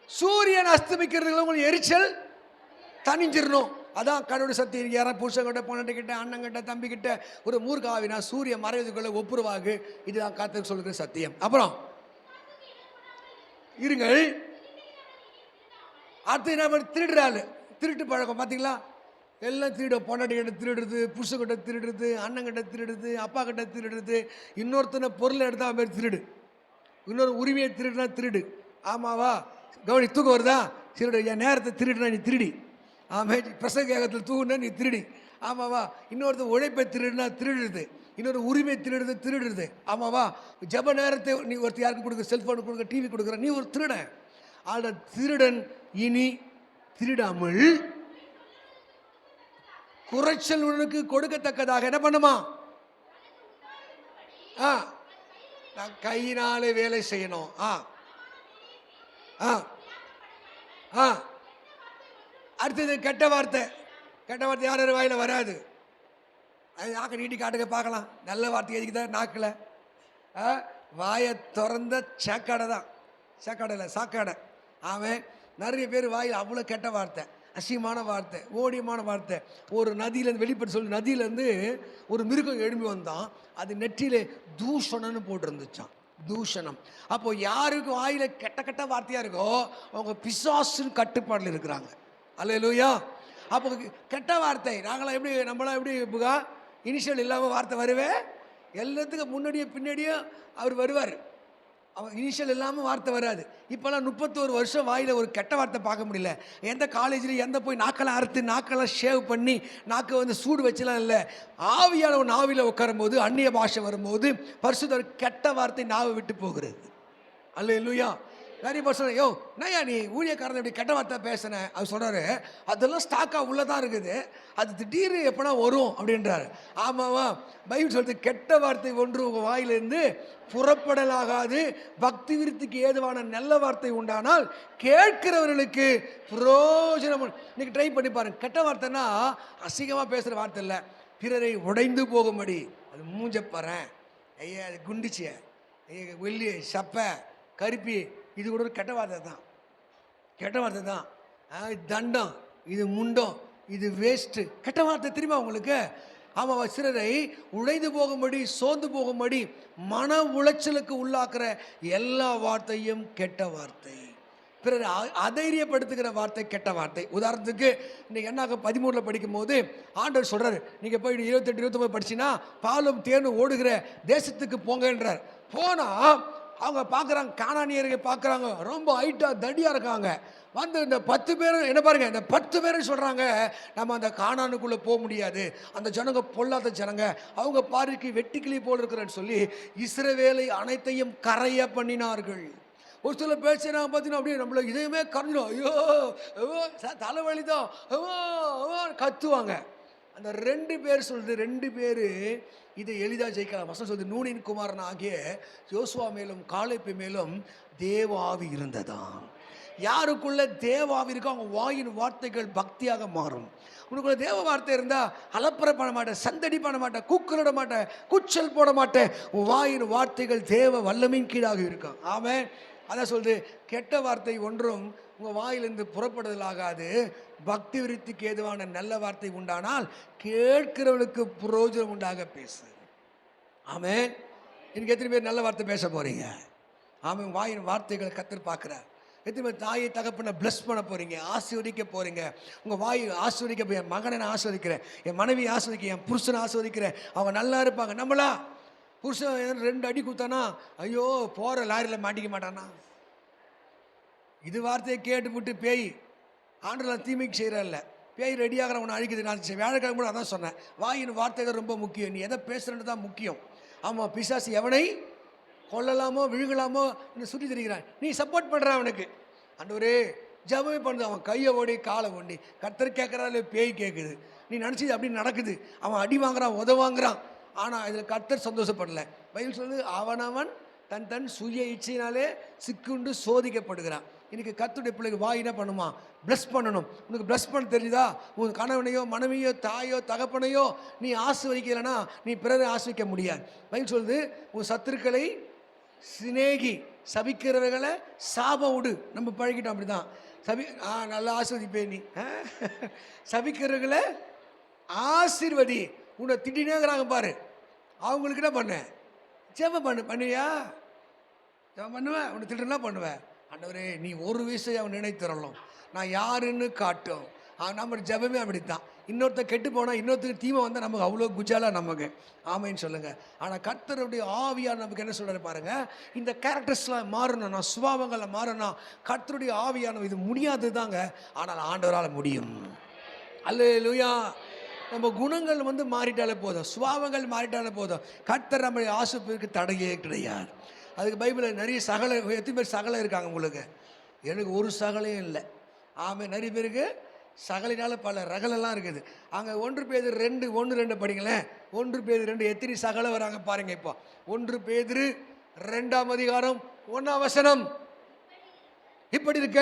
சூரியன் அஸ்தமிக்கிறதுல உங்களுக்கு எரிச்சல் தனிஞ்சிடணும். அதான் கடவுள் சக்தி. யாரும் புருஷங்கிட்ட, பொண்ணகிட்ட, அண்ணங்கிட்ட, தம்பிக்கிட்ட ஒரு மூர்க்காவினா சூரிய மறைவதுக்குள்ள ஒப்புரவாகு. இதுதான் கர்த்தர் சொல்லுகிற சத்தியம். அப்புறம் இருங்கள். அடுத்து என்ன? திருடுறாள், திருட்டு பழக்கம். பார்த்தீங்களா? எல்லாம் திருட, பொண்டாட்டிக்கிட்ட திருடுறது, புருஷங்கிட்ட திருடுறது, அண்ணங்கிட்ட திருடுறது, அப்பா கிட்ட திருடுறது, இன்னொருத்தனை பொருளை எடுத்தால் மாதிரி திருடு, இன்னொரு உரிமையை திருடுனா திருடு. ஆமாவா? கவனி, தூக்கம் வருதா? திருடு. என் நேரத்தை திருடுனா நீ திருடி. ஆமாம், பிரசங்க ஏகத்தில் தூங்குனா நீ திருடி. ஆமாவா? இன்னொருத்தர் உழைப்பை திருடுனா திருடுறது, இன்னொரு உரிமை திருடுறது. ஆமாவா? ஜப நேரத்தை நீ ஒருத்தர் யாருக்கு கொடுக்குற, செல்ஃபோனு கொடுக்குற, டிவி கொடுக்குற, நீ ஒரு திருடன். ஆனால் திருடன் இனி திருடாமல் குறைச்சல் உனக்கு கொடுக்கத்தக்கதாக என்ன பண்ணுமா? நான் கையினாலே வேலை செய்யணும். அடுத்தது கெட்ட வார்த்தை. கெட்ட வார்த்தை யார் வாயில் வராது. அது நாக்கு நீட்டி காட்டுங்க பார்க்கலாம். நல்ல வார்த்தை எதுக்குதான் நாக்கில்? வாயை திறந்த சாக்காடை தான். சாக்காடை இல்லை, சாக்காடை. அவன் நிறைய பேர் வாயில் அவ்வளோ கெட்ட வார்த்தை, அசியமான வார்த்தை, ஓடியமான வார்த்தை. ஒரு நதியிலேருந்து வெளிப்பட்டு சொல்லி, நதியிலேருந்து ஒரு மிருகம் எழும்பி வந்தான். அது நெற்றியிலே தூஷணன்னு போட்டிருந்துச்சான். தூஷணம். அப்போ யாருக்கு வாயில கெட்ட கெட்ட வார்த்தையா இருக்கோ அவங்க பிசாசின் கட்டுப்பாடுல இருக்கிறாங்க. அல்லேலூயா. அப்போ கெட்ட வார்த்தை நம்மளாம் எப்படி புகா இனிஷியல் இல்லாமல் வார்த்தை வருவே, எல்லாத்துக்கும் முன்னாடியே பின்னாடியே அவர் வருவார். அவன் இனிஷியல் இல்லாமல் வார்த்தை வராது. இப்போல்லாம் 31 வருஷம் வாயில் ஒரு கெட்ட வார்த்தை பார்க்க முடியல. எந்த காலேஜில் எந்த போய் நாக்கெல்லாம் அறுத்து நாக்கெல்லாம் ஷேவ் பண்ணி நாக்கை சூடு வச்சுலாம் இல்லை. ஆவியால் ஒரு நாவியில் உட்காரும்போது அந்நிய பாஷை வரும்போது பரிசுத்த கெட்ட வார்த்தை நாவை விட்டு போகிறது. அல்லேலூயா. நிறைய பேர் சொல்கிறேன், யோ நையா நீ ஊழியக்காரன் இப்படி கெட்ட வார்த்தை பேசினேன். அவர் சொல்கிறாரு, அதெல்லாம் ஸ்டாக்காக உள்ளதான் இருக்குது, அது திடீர்னு எப்போனா வரும் அப்படின்றாரு. ஆமாவா, பைபிள் சொல்றது கெட்ட வார்த்தை ஒன்று உங்கள் வாயிலிருந்து புறப்படலாகாது, பக்தி விருத்திக்கு ஏதுவான நல்ல வார்த்தை உண்டானால் கேட்கிறவர்களுக்கு புரோஜனம். இன்னைக்கு ட்ரை பண்ணி பாருங்க. கெட்ட வார்த்தைன்னா அசிங்கமாக பேசுகிற வார்த்தை இல்லை, பிறரை உடைந்து போகும்படி, அது மூஞ்சப்பறேன், ஐயா அது குண்டிச்சிய, வெள்ளி சப்பை கருப்பி, இது கூட ஒரு கெட்ட வார்த்தை தான். கெட்ட வார்த்தை தான். தண்டம், இது முண்டம், இது வேஸ்ட்டு, கெட்ட வார்த்தை தெரியுமா உங்களுக்கு? ஆமாம், சிலரை உழைந்து போகும்படி சோர்ந்து போகும்படி மன உளைச்சலுக்கு உள்ளாக்குற எல்லா வார்த்தையும் கெட்ட வார்த்தை. பிறர் அதைரியப்படுத்துகிற வார்த்தை கெட்ட வார்த்தை. உதாரணத்துக்கு இன்னைக்கு என்னாக 13 படிக்கும் போது ஆண்டவர் சொல்கிறார், நீங்கள் போய் 28 29 படிச்சின்னா பாலும் தேனும் ஓடுகிற தேசத்துக்கு போங்கன்றார். போனால் அவங்க பார்க்குறாங்க, கானானியர்கள் பார்க்குறாங்க, ரொம்ப ஹைட்டாக தடியாக இருக்காங்க. இந்த 10 பேரும் என்ன பாருங்க, இந்த 10 பேரும் சொல்கிறாங்க, நம்ம அந்த கானானுக்குள்ளே போக முடியாது, அந்த ஜனங்க பொல்லாத ஜனங்க, அவங்க பாருக்கு வெட்டிக்கிளி போல் இருக்கிறன்னு சொல்லி இஸ்ரவேலை அனைத்தையும் கரைய பண்ணினார்கள். ஒரு சில பேசினா பார்த்தீங்கன்னா அப்படியே நம்மள இதையுமே கரைஞ்சிடும், ஐயோ தலைவலி தான் கத்துவாங்க. அந்த 2 பேர் சொல்லுது, 2 பேர் இதை எளிதாக ஜெயிக்கலாம். வசனம் சொல்லுது, நூனின் குமாரன் ஆகிய யோசுவா மேலும் காலேப்பு மேலும் தேவாவி இருந்ததாம். யாருக்குள்ள தேவாவி இருக்கோ அவங்க வாயின் வார்த்தைகள் பக்தியாக மாறும். உனக்குள்ள தேவ வார்த்தை இருந்தால் அலப்பறை பண்ண மாட்டேன், சந்தடி பண்ண மாட்டேன், கூக்குலிட மாட்டேன், கூச்சல் போட மாட்டேன். உன் வாயின் வார்த்தைகள் தேவ வல்லமையின் கீழாக இருக்கும். ஆமென். அதான் சொல்லுது, கெட்ட வார்த்தை ஒன்றும் உங்கள் வாயிலிருந்து புறப்படுதலாகாது, பக்தி விருத்திக்கு ஏதுவான நல்ல வார்த்தை உண்டானால் கேட்கிறவளுக்கு புரோஜனம் உண்டாக பேசு. ஆமென். இன்னைக்கு எத்தனை பேர் நல்ல வார்த்தை பேச போறீங்க? ஆமென். வாயின் வார்த்தைகளை கர்த்தர் பார்க்கிறார். எத்தனை பேர் தாயை தகப்பனை பிளஸ் பண்ண போறீங்க, ஆசீர்வதிக்க போறீங்க? உங்கள் வாய் ஆசீர்வதிக்க, என் மகனை நான் ஆசீர்வதிக்கிறேன், என் மனைவி ஆசீர்வதிக்கிறேன், என் புருஷனை ஆசீர்வதிக்கிறேன், அவங்க நல்லா இருப்பாங்க. நம்மளா புருஷன் 2 அடி குத்தானா, ஐயோ போகிற லாரியில் மாட்டிக்க மாட்டானா? இது வார்த்தையை கேட்டுவிட்டு பேய் ஆண்டெல்லாம் தீமைக்கு செய்கிறல்ல, பேய் ரெடியாகிற உன்னை அழிக்குது. நான் வேலைக்கிழமை கூட அதான் சொன்னேன், வாயின் வார்த்தைகள் ரொம்ப முக்கியம், நீ எதை பேசுகிறன்னு தான் முக்கியம். ஆமாம், பிசாசு எவனை கொல்லலாமோ விழுகலாமோ சுற்றி திரிகிறான், நீ சப்போர்ட் பண்ணுற அவனுக்கு. ஆண்டவரே ஜெபமே பண்ணுது, அவன் கையை ஓடி காலை ஓடி, கர்த்தர் கேட்குறாரு, பேய் கேட்குது. நீ நினச்சிது அப்படி நடக்குது, அவன் அடி வாங்குறான், உதவாங்கிறான், ஆனால் இதில் கர்த்தர் சந்தோஷப்படலை. பைபிள் சொல்லுது, அவனவன் தன் தன் சுய இச்சையினாலே சிக்குண்டு சோதிக்கப்படுகிறான். இன்றைக்கி கர்த்தருடைய பிள்ளைக்கு வாய் என்ன பண்ணுமா? ப்ளஸ் பண்ணணும். உனக்கு ப்ளஸ் பண்ண தெரியுதா? உன் கணவனையோ மனைவியோ தாயோ தகப்பனையோ நீ ஆசீர்வதிக்கலைன்னா நீ பிறரை ஆசீர்வதிக்க முடியாது. பைபிள் சொல்லுது, உன் சத்துருக்களை சிநேகி, சபிக்கிறவர்களை சாபம் விடு. நம்ம பழகிட்டோம் அப்படி தான். நல்லா ஆசீர்வதிப்பே நீ. சபிக்கிறவர்களை ஆசீர்வதி. உன்னை திட்டினேங்கிறாங்க பாரு, அவங்களுக்கு என்ன பண்ண? ஜெபம் பண்ணுவியா? ஜெபம் பண்ணுவேன். உன்னை திட்டுனா பண்ணுவேன். ஆண்டவரே நீ ஒரு வயசை அவன் நினைத்தரலாம், நான் யாருன்னு காட்டும். நம்ம ஜெபமே அப்படித்தான். இன்னொருத்தர் கெட்டு போனால், இன்னொருத்தருக்கு தீமை வந்தால் நமக்கு அவ்வளோ குஜாலாக நமக்கு ஆமைன்னு சொல்லுங்கள். ஆனால் கர்த்தருடைய ஆவியார் நமக்கு என்ன சொல்கிறாரு பாருங்க, இந்த கேரக்டர்ஸ்லாம் மாறணும்னா, சுபாவங்களை மாறணும், கர்த்தருடைய ஆவியான இது முடியாது தாங்க, ஆனால் ஆண்டவரால் முடியும். அல்லேலூயா. நம்ம குணங்கள் மாறிட்டாலே போதும், சுபாவங்கள் மாறிட்டாலே போதும், கர்த்தர் நம்முடைய ஆசீர்வாதத்துக்கு தடையே கிடையாது. அதுக்கு பைபிளில் நிறைய சகலை, எத்தனை பேர் சகலை இருக்காங்க உங்களுக்கு? எனக்கு ஒரு சகலையும் இல்லை. ஆமாம், நிறைய பேருக்கு சகலினால பல ரகலெல்லாம் இருக்குது. அங்கே 1 பேதுரு 2:1-2 படிங்களேன். 1 பேதுரு 2 எத்தனை சகலை வராங்க பாருங்க. இப்போ 1 பேதுரு 2ஆம் அதிகாரம் 1ஆம் வசனம் இப்படி இருக்க,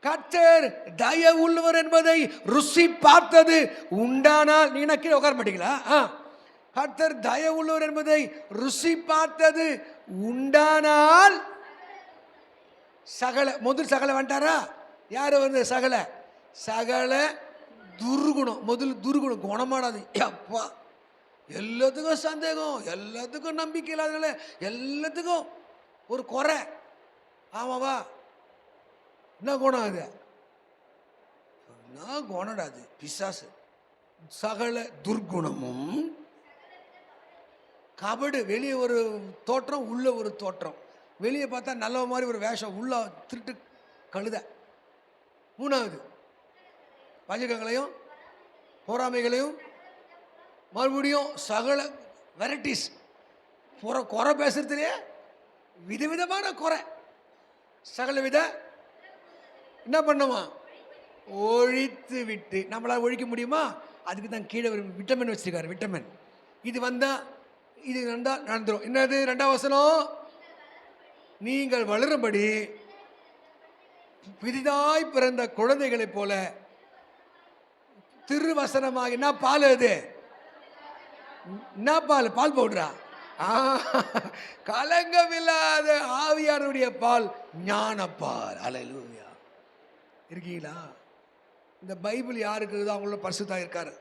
கர்த்தர் தயவு உள்ளவர் என்பதை ருசி பார்த்தது உண்டானால், நீ கீழே உட்கார மாட்டீங்களா? கர்த்தர் தயவு உள்ளவர் என்பதை ருசி பார்த்தது உண்டானால், சகல முதல் சகல வந்துட்டாரா? யார் வந்து சகல? சகல துர்குணம். முதல் துர்குணம் குணமானது. அப்பா எல்லாத்துக்கும் சந்தேகம், எல்லாத்துக்கும் நம்பிக்கை இல்லாதனால, எல்லாத்துக்கும் ஒரு குறை. ஆமாவா? என்ன குணம் அது? என்ன குணடா அது? பிசாசு. சகல துர்குணமும் கபடு. வெளியே ஒரு தோற்றம், உள்ள ஒரு தோற்றம். வெளியே பார்த்தா நல்ல மாதிரி ஒரு வேஷம், உள்ள திருட்டு கழுத. மூணாவது வஞ்சகங்களையும் பொறாமைகளையும், மறுபடியும் சகல வெரைட்டிஸ். குறை பேசுறதுலேயே விதவிதமான குறை. சகல வித என்ன பண்ணுமா? ஒழித்து விட்டு. நம்மளால் ஒழிக்க முடியுமா? அதுக்கு தான் கீழே ஒரு விட்டமின் வச்சிருக்காரு. விட்டமின் இது வந்தால் இது நடந்துடும். என்னது 2ஆம் வசனம்? நீங்கள் வளரும்படி புதிதாய் பிறந்த குழந்தைகளைப் போல திருவசனமாக. என்ன பால் அது? என்ன பால்? பால் பவுடரா? கலங்கமில்லாத ஆவியாருடைய பால், ஞானப்பால். அல்லேலூயா. இருக்கீங்களா? இந்த பைபிள் யாருக்கு இருக்குதோ அவங்களோட பரிசுத்தா இருக்காரு.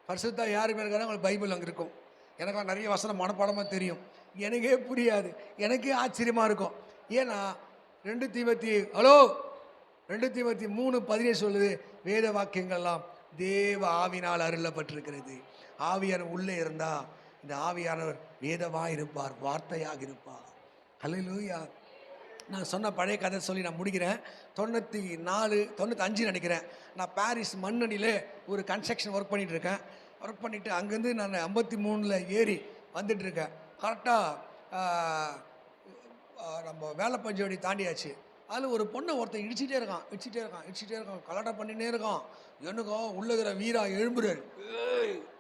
பரிசுத்தா யாருக்கு இருக்காரு அவங்களுக்கு பைபிள் அங்கே இருக்கும். எனக்கெல்லாம் நிறைய வசனம் மனப்பாடமாக தெரியும். எனக்கே புரியாது, எனக்கே ஆச்சரியமாக இருக்கும். ஏன்னா 2 தீமோத்தேயு 3:17 சொல்லுது, வேத வாக்கியங்கள்லாம் தேவ ஆவினால் அருளப்பட்டிருக்கிறது. ஆவியானவர் உள்ளே இருந்தால் இந்த ஆவியானவர் வேதமாக இருப்பார், வார்த்தையாக இருப்பார். அல்லேலூயா. நான் சொன்ன பழைய கதை சொல்லி நான் முடிக்கிறேன். 95 நினைக்கிறேன். நான் பாரிஸ் மண்ணடியில் ஒரு கன்ஸ்ட்ரக்ஷன் ஒர்க் பண்ணிகிட்ருக்கேன். ஒர்க் பண்ணிவிட்டு அங்கேருந்து நான் 53 ஏறி வந்துட்டுருக்கேன். கரெக்டாக நம்ம வேலை பஞ்சவடி தாண்டியாச்சு. அதில் ஒரு பொண்ணை ஒருத்தன் இடிச்சிட்டே இருக்கான். கலாட்டம் பண்ணினே இருக்கான். எனக்கும் உள்ளகிற வீரா எழும்புறாரு.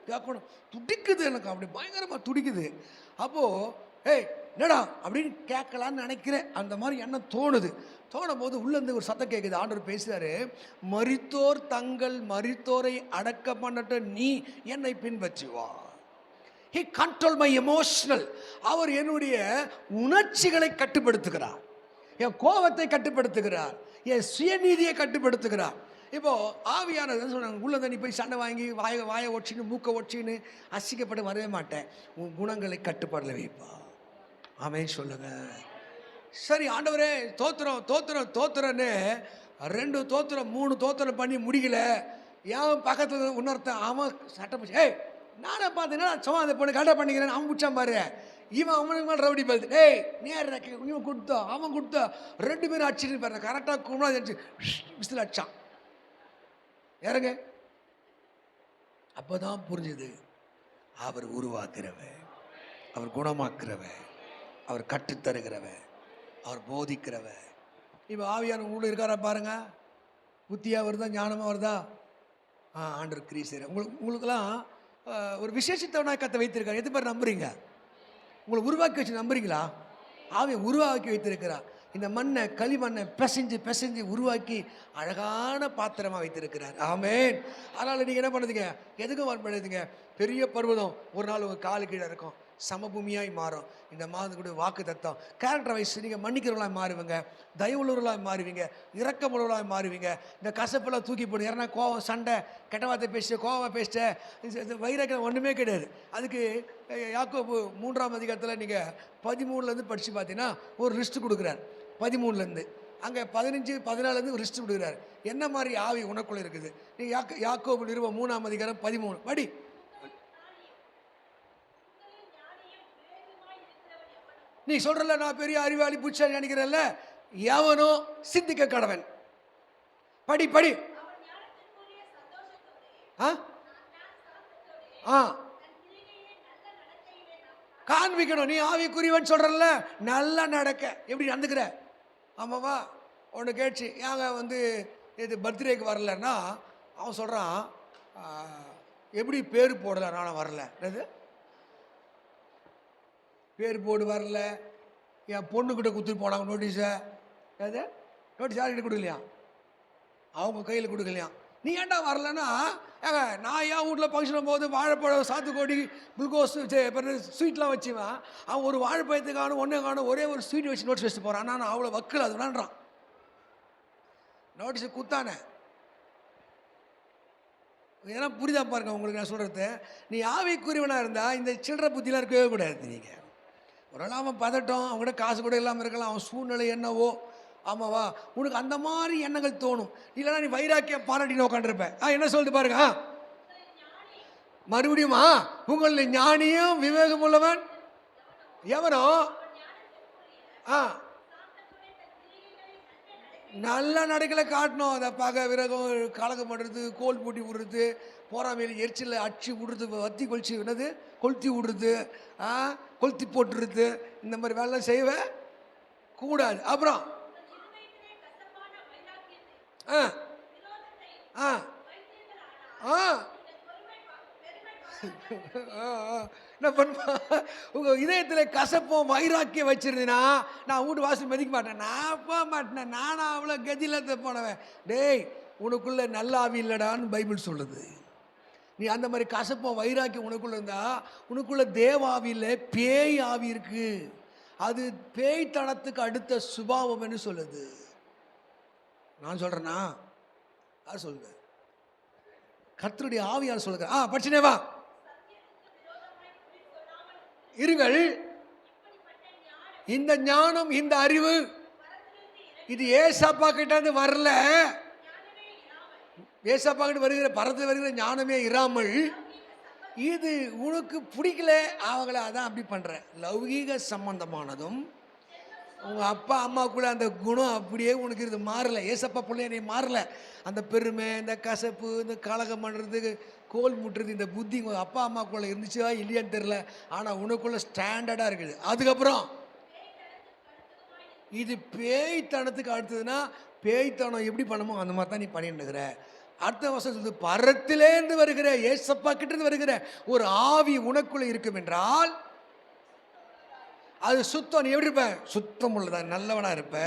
கேட்கணும், துடிக்குது எனக்கு, அப்படி பயங்கரமாக துடிக்குது. அப்போது ஏய் என்னடா அப்படின்னு கேட்கலான்னு நினைக்கிறேன். அந்த மாதிரி எண்ணம் தோணும் போது உள்ளேருந்து ஒரு சத்தம் கேட்குது. ஆண்டவர் பேசுகிறாரு, மரித்தோர் தங்கள் மரித்தோரை அடக்க பண்ணட்ட நீ என்னை பின்பற்றி வா. He control my emotional. அவர் என்னுடைய உணர்ச்சிகளை கட்டுப்படுத்துகிறார், என் கோபத்தை கட்டுப்படுத்துகிறார், என் சுயநீதியை கட்டுப்படுத்துகிறார். இப்போ ஆவியானது சொன்னாங்க, உள்ள நீ போய் சண்டை வாங்கி வாயை ஒச்சின்னு மூக்கை ஒச்சின்னு அசிக்கப்பட்டு வரவே மாட்டேன், உன் குணங்களை கட்டுப்பாடில் வைப்பா. ஆமென் சொல்லுங்க. சரி ஆண்டவரே தோத்துறன்னு 2 தோத்துறம் 3 தோத்துறம் பண்ணி முடிக்கல. ஏன் பக்கத்தில் இன்னொருத்தன் அவன் சட்டை பிடிச்சி, ஏய் நானே பார்த்தீங்கன்னா சும்மா அந்த பொண்ணு கரெக்டாக பண்ணிக்கிறேன்னு அவன் பிடிச்சான் பாரு. அவனுக்கு மேலே ரவுடி பார்த்து, ஏய் நேர் இவன் கொடுத்தான் அவன் கொடுத்தா 2 பேரும் அடிச்சுட்டு பாரு. கரெக்டாக கும்பலாக அடிச்சு விசில் அடிச்சான். இறங்க. அப்போதான் புரிஞ்சுது, அவர் உருவாக்குறவன், அவர் குணமாக்குறவன், அவர் கற்றுத்தருகிறவன், அவர் போதிக்கிறவன். இப்போ ஆவியான உள்ள இருக்காரா பாருங்க. புத்தியாக வருதா, ஞானமாக வருதா? ஆண்டவர் கிரீசர் உங்களுக்கெல்லாம் ஒரு விசேஷத்தவனாக கத்தை வைத்திருக்காரு. எது பேர் நம்புறீங்க? உங்களை உருவாக்கி வச்சு நம்புறீங்களா? ஆவியை உருவாக்கி வைத்திருக்கிறார். இந்த மண்ணை களிமண்ணை பிசைஞ்சு உருவாக்கி அழகான பாத்திரமாக வைத்திருக்கிறார். ஆமென். அதனால் நீங்கள் என்ன பண்ணுதுங்க, எதுக்கும் வரப்படுதுங்க. பெரிய பர்வதம் ஒரு நாள் உங்கள் காலு கீழே இருக்கும், சமபூமியாய் மாறும். இந்த மாதத்துக்குடைய வாக்கு தத்தம். கேரக்டர் வைஸ் நீங்கள் மன்னிக்கிறவர்களாக மாறுவீங்க, தயவுள்ளவர்களாக மாறுவீங்க, இரக்கமுள்ளவர்களாக மாறுவீங்க. இந்த கசப்பெல்லாம் தூக்கி போடு. யாரா கோவம் சண்டை கெட்ட வார்த்தை பேசிட்டு கோவமாக பேசிட்டு வைரக்கம் ஒன்றுமே கிடையாது. அதுக்கு யாக்கோபு 3ஆம் அதிகாரத்தில் நீங்கள் 13 படித்து பார்த்தீங்கன்னா ஒரு லிஸ்ட்டு கொடுக்குறார். 13 அங்கே 15, 14 ஒரு லிஸ்ட்டு கொடுக்குறாரு. என்ன மாதிரி ஆவி உனக்குள்ளே இருக்குது? நீங்கள் யாக்கோபு நிறுவனம் 3ஆம் அதிகாரம் 13 படி. நீ சொல்றல நான் பெரிய அறிவாளி புச்சாரி நினைக்கிறல்ல, எவனோ சிந்திக்க கடவன். படி காண்பிக்கணும். நீ ஆவிக்குரியவன் சொல்றல, நல்லா நடக்க. எப்படி நடந்துக்கிற? ஆமாவா? ஒன்று கேட்சி ஏங்க இது பர்த்டேக்கு வரலன்னா அவன் சொல்கிறான், எப்படி பேர் போடல, நானும் வரல. என்னது பேர் போர்டு வரல? என் பொண்ணுக்கிட்ட கொடுத்துட்டு போனாங்க நோட்டீஸை. அது நோட்டீஸ் யார்கிட்ட கொடுக்கலையா? அவங்க கையில் கொடுக்கலையா? நீ ஏன்டா வரலன்னா, ஏங்க நான் என் வீட்டில் ஃபங்க்ஷன் போது வாழைப்பழம், சாத்துக்கோடி, குளுக்கோஸ், ஸ்வீட்லாம் வச்சுவேன். அவன் ஒரு வாழைப்பழத்தை காணும், ஒன்றே காணும், ஒரே ஒரு ஸ்வீட் வச்சு நோட்டீஸ் வச்சுட்டு போகிறான். நான் அவ்வளோ வக்கில் அது வேண்டான். நோட்டீஸை குத்தானே ஏன்னா புரிதா பாருங்க உங்களுக்கு நான் சொல்கிறது. நீ ஆவிக்குரியவனாக இருந்தால் இந்த சில்லற புத்திலாம் இருக்கவே கூடாது. நீங்கள் ஒரு நாள் அவன் பதட்டம், அவங்ககிட்ட காசு கூட இல்லாமல் இருக்கலாம், அவன் சூழ்நிலை என்னவோ, ஆமாவா, உனக்கு அந்த மாதிரி எண்ணங்கள் தோணும். இல்லைனா நீ வைராக்கியம் பாராட்டின்னு உட்காந்துருப்ப. என்ன சொல்லுது பாருங்க, மறுபடியுமா, உங்களில் ஞானியும் விவேகம் உள்ளவன் எவனோ நல்ல நடைகளை காட்டணும். அதை பகை விரகம் கலகம் பண்ணுறது, கோல் போட்டி விடுறது, போறாமையில் எரிச்சல் அடிச்சு விடுறது, வத்தி கொளிச்சு என்னது கொளுத்தி விடுறது, கொளுத்தி போட்டுருது, இந்த மாதிரி வேலை செய்வே கூடாது. அப்புறம் என்ன பண்ணுமா, உங்கள் இதயத்தில் கசப்பும் வைராக்கியம் வச்சிருந்தீங்கன்னா நான் வீட்டு வாசல் மதிக்க மாட்டேன், நான் போக மாட்டேன், நானும் அவ்வளோ கதியில் போனவன். டேய், உனக்குள்ள நல்ல ஆவி இல்லடான்னு பைபிள் சொல்லுது. நீ அந்த மாதிரி கசப்பும் வைராக்கியம் உனக்குள்ள இருந்தா, உனக்குள்ள தேவாவியில் பேய் ஆவி இருக்கு. அது பேய்த்தனத்துக்கு அடுத்த சுபாவம்னு சொல்லுது. நான் சொல்றேன்னா யார் சொல்லுங்க? கர்த்தருடைய ஆவியார் சொல்லுங்க. படிச்சுனே வா. இருங்கள், இந்த ஞானம் இந்த அறிவு இது ஏசப்பா கிட்ட இருந்து வரல. ஏசப்பா கிட்ட வருகிற பரத்தில் வருகிற ஞானமே இராமல், இது உனக்கு பிடிக்கல, அவங்கள அதான் அப்படி பண்ற. லௌகீக சம்பந்தமானதும் உங்கள் அப்பா அம்மாக்குள்ள அந்த குணம் அப்படியே உனக்கு இது மாறலை. ஏசப்பா பிள்ளைய நீ மாறல. அந்த பெருமை, இந்த கசப்பு, இந்த கலகம் பண்ணுறது, கோல் முட்டுறது, இந்த புத்தி உங்கள் அப்பா அம்மாக்குள்ள இருந்துச்சா இல்லையான்னு தெரில. ஆனால் உனக்குள்ள ஸ்டாண்டர்டாக இருக்குது. அதுக்கப்புறம் இது பேய்த்தனத்துக்கு அடுத்ததுன்னா, பேய்த்தனம் எப்படி பண்ணுமோ அந்த மாதிரி தான் நீ பண்ணிட்டு இருக்கிற. அடுத்த வருஷம் சொல்லுது, பரத்திலேருந்து வருகிற ஏசப்பா கிட்டேருந்து வருகிற ஒரு ஆவி உனக்குள்ள இருக்கும் என்றால் அது சுத்தம். நீ எப்படி இருப்ப? சுத்தம் உள்ளதான், நல்லவனா இருப்ப.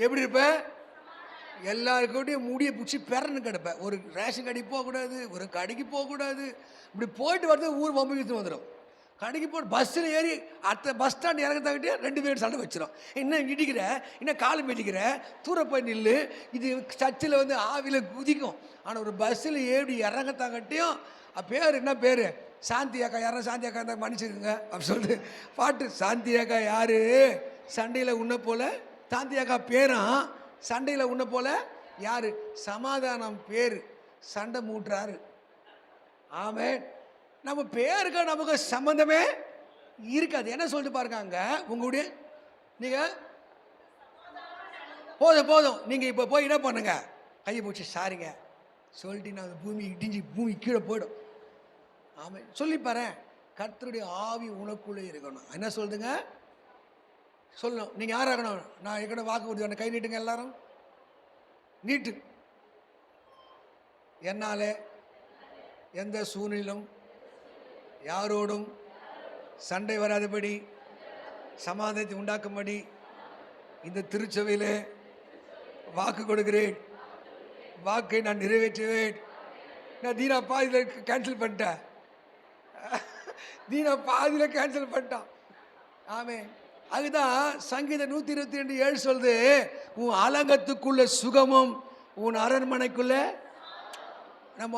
எப்படி இருப்ப? எல்லாருக்கிட்டையும் முடிய பிடிச்சி பெறன்னு கிடப்ப. ஒரு ரேஷன் கடைக்கு போகக்கூடாது, ஒரு கடைக்கு போகக்கூடாது. இப்படி போயிட்டு வரது ஊர் வம்பு வந்துடும். கடைக்கு போட்டு பஸ்ஸில் ஏறி அடுத்த பஸ் ஸ்டாண்ட் இறங்கத்தாக்கிட்டே 2 பேர் சண்டை வச்சிடும். இன்னும் இடிக்கிற, இன்னும் காலம் மெட்டிக்கிற, தூர போய் நில்லு. இது சர்ச்சில் ஆவியில் குதிக்கும். ஆனால் ஒரு பஸ்ஸில் ஏறி இறங்கத்தாக்கட்டையும் பேர் என்ன பேர்? சாந்தி அக்கா. யாரும் சாந்தி அக்கா இருந்தால் மன்னிச்சுக்குங்க அப்படின்னு சொல்லிட்டு பாட்டு. சாந்தி அக்கா யாரு? சண்டையில் உன்ன போல சாந்தி அக்கா பேரும். சண்டையில் உன்ன போல யாரு? சமாதானம் பேர். சண்டை மூட்டுறாரு. ஆமே, நம்ம பேருக்கு நமக்கு சம்பந்தமே இருக்காது. என்ன சொல்லிட்டு பாருங்க, உங்களுடைய நீங்கள் போதும் நீங்கள் இப்போ போய் என்ன பண்ணுங்க, கையை பிடிச்சி சாரிங்க சொல்லிட்டு நான் பூமி இடிஞ்சு பூமி கீழே போயிடும். ஆமாம், சொல்லிப்பாரு. கர்த்தருடைய ஆவி உனக்குள்ளே இருக்கணும். என்ன சொல்லுதுங்க? சொல்லணும். நீங்கள் யார் ஆகணும்? நான் ஏற்கனவே வாக்கு கொடுத்து கை நீட்டுங்க எல்லாரும். நீட்டு. என்னாலே எந்த சூழ்நிலும் யாரோடும் சண்டை வராதபடி சமாதானத்தை உண்டாக்கும்படி இந்த திருச்சபையில் வாக்கு கொடுக்கிறேன். வாக்கை நான் நிறைவேற்றுவேன். நான் தீனா பாதியில் கேன்சல் பண்ணிட்டேன். தீனா பாதியில் கேன்சல் பண்ணிட்டான். ஆமே, அதுதான் சங்கீதம் 122:7 சொல்லுது, உன் அலங்கத்துக்குள்ள சுகமும் உன் அரண்மனைக்குள்ள. நம்ம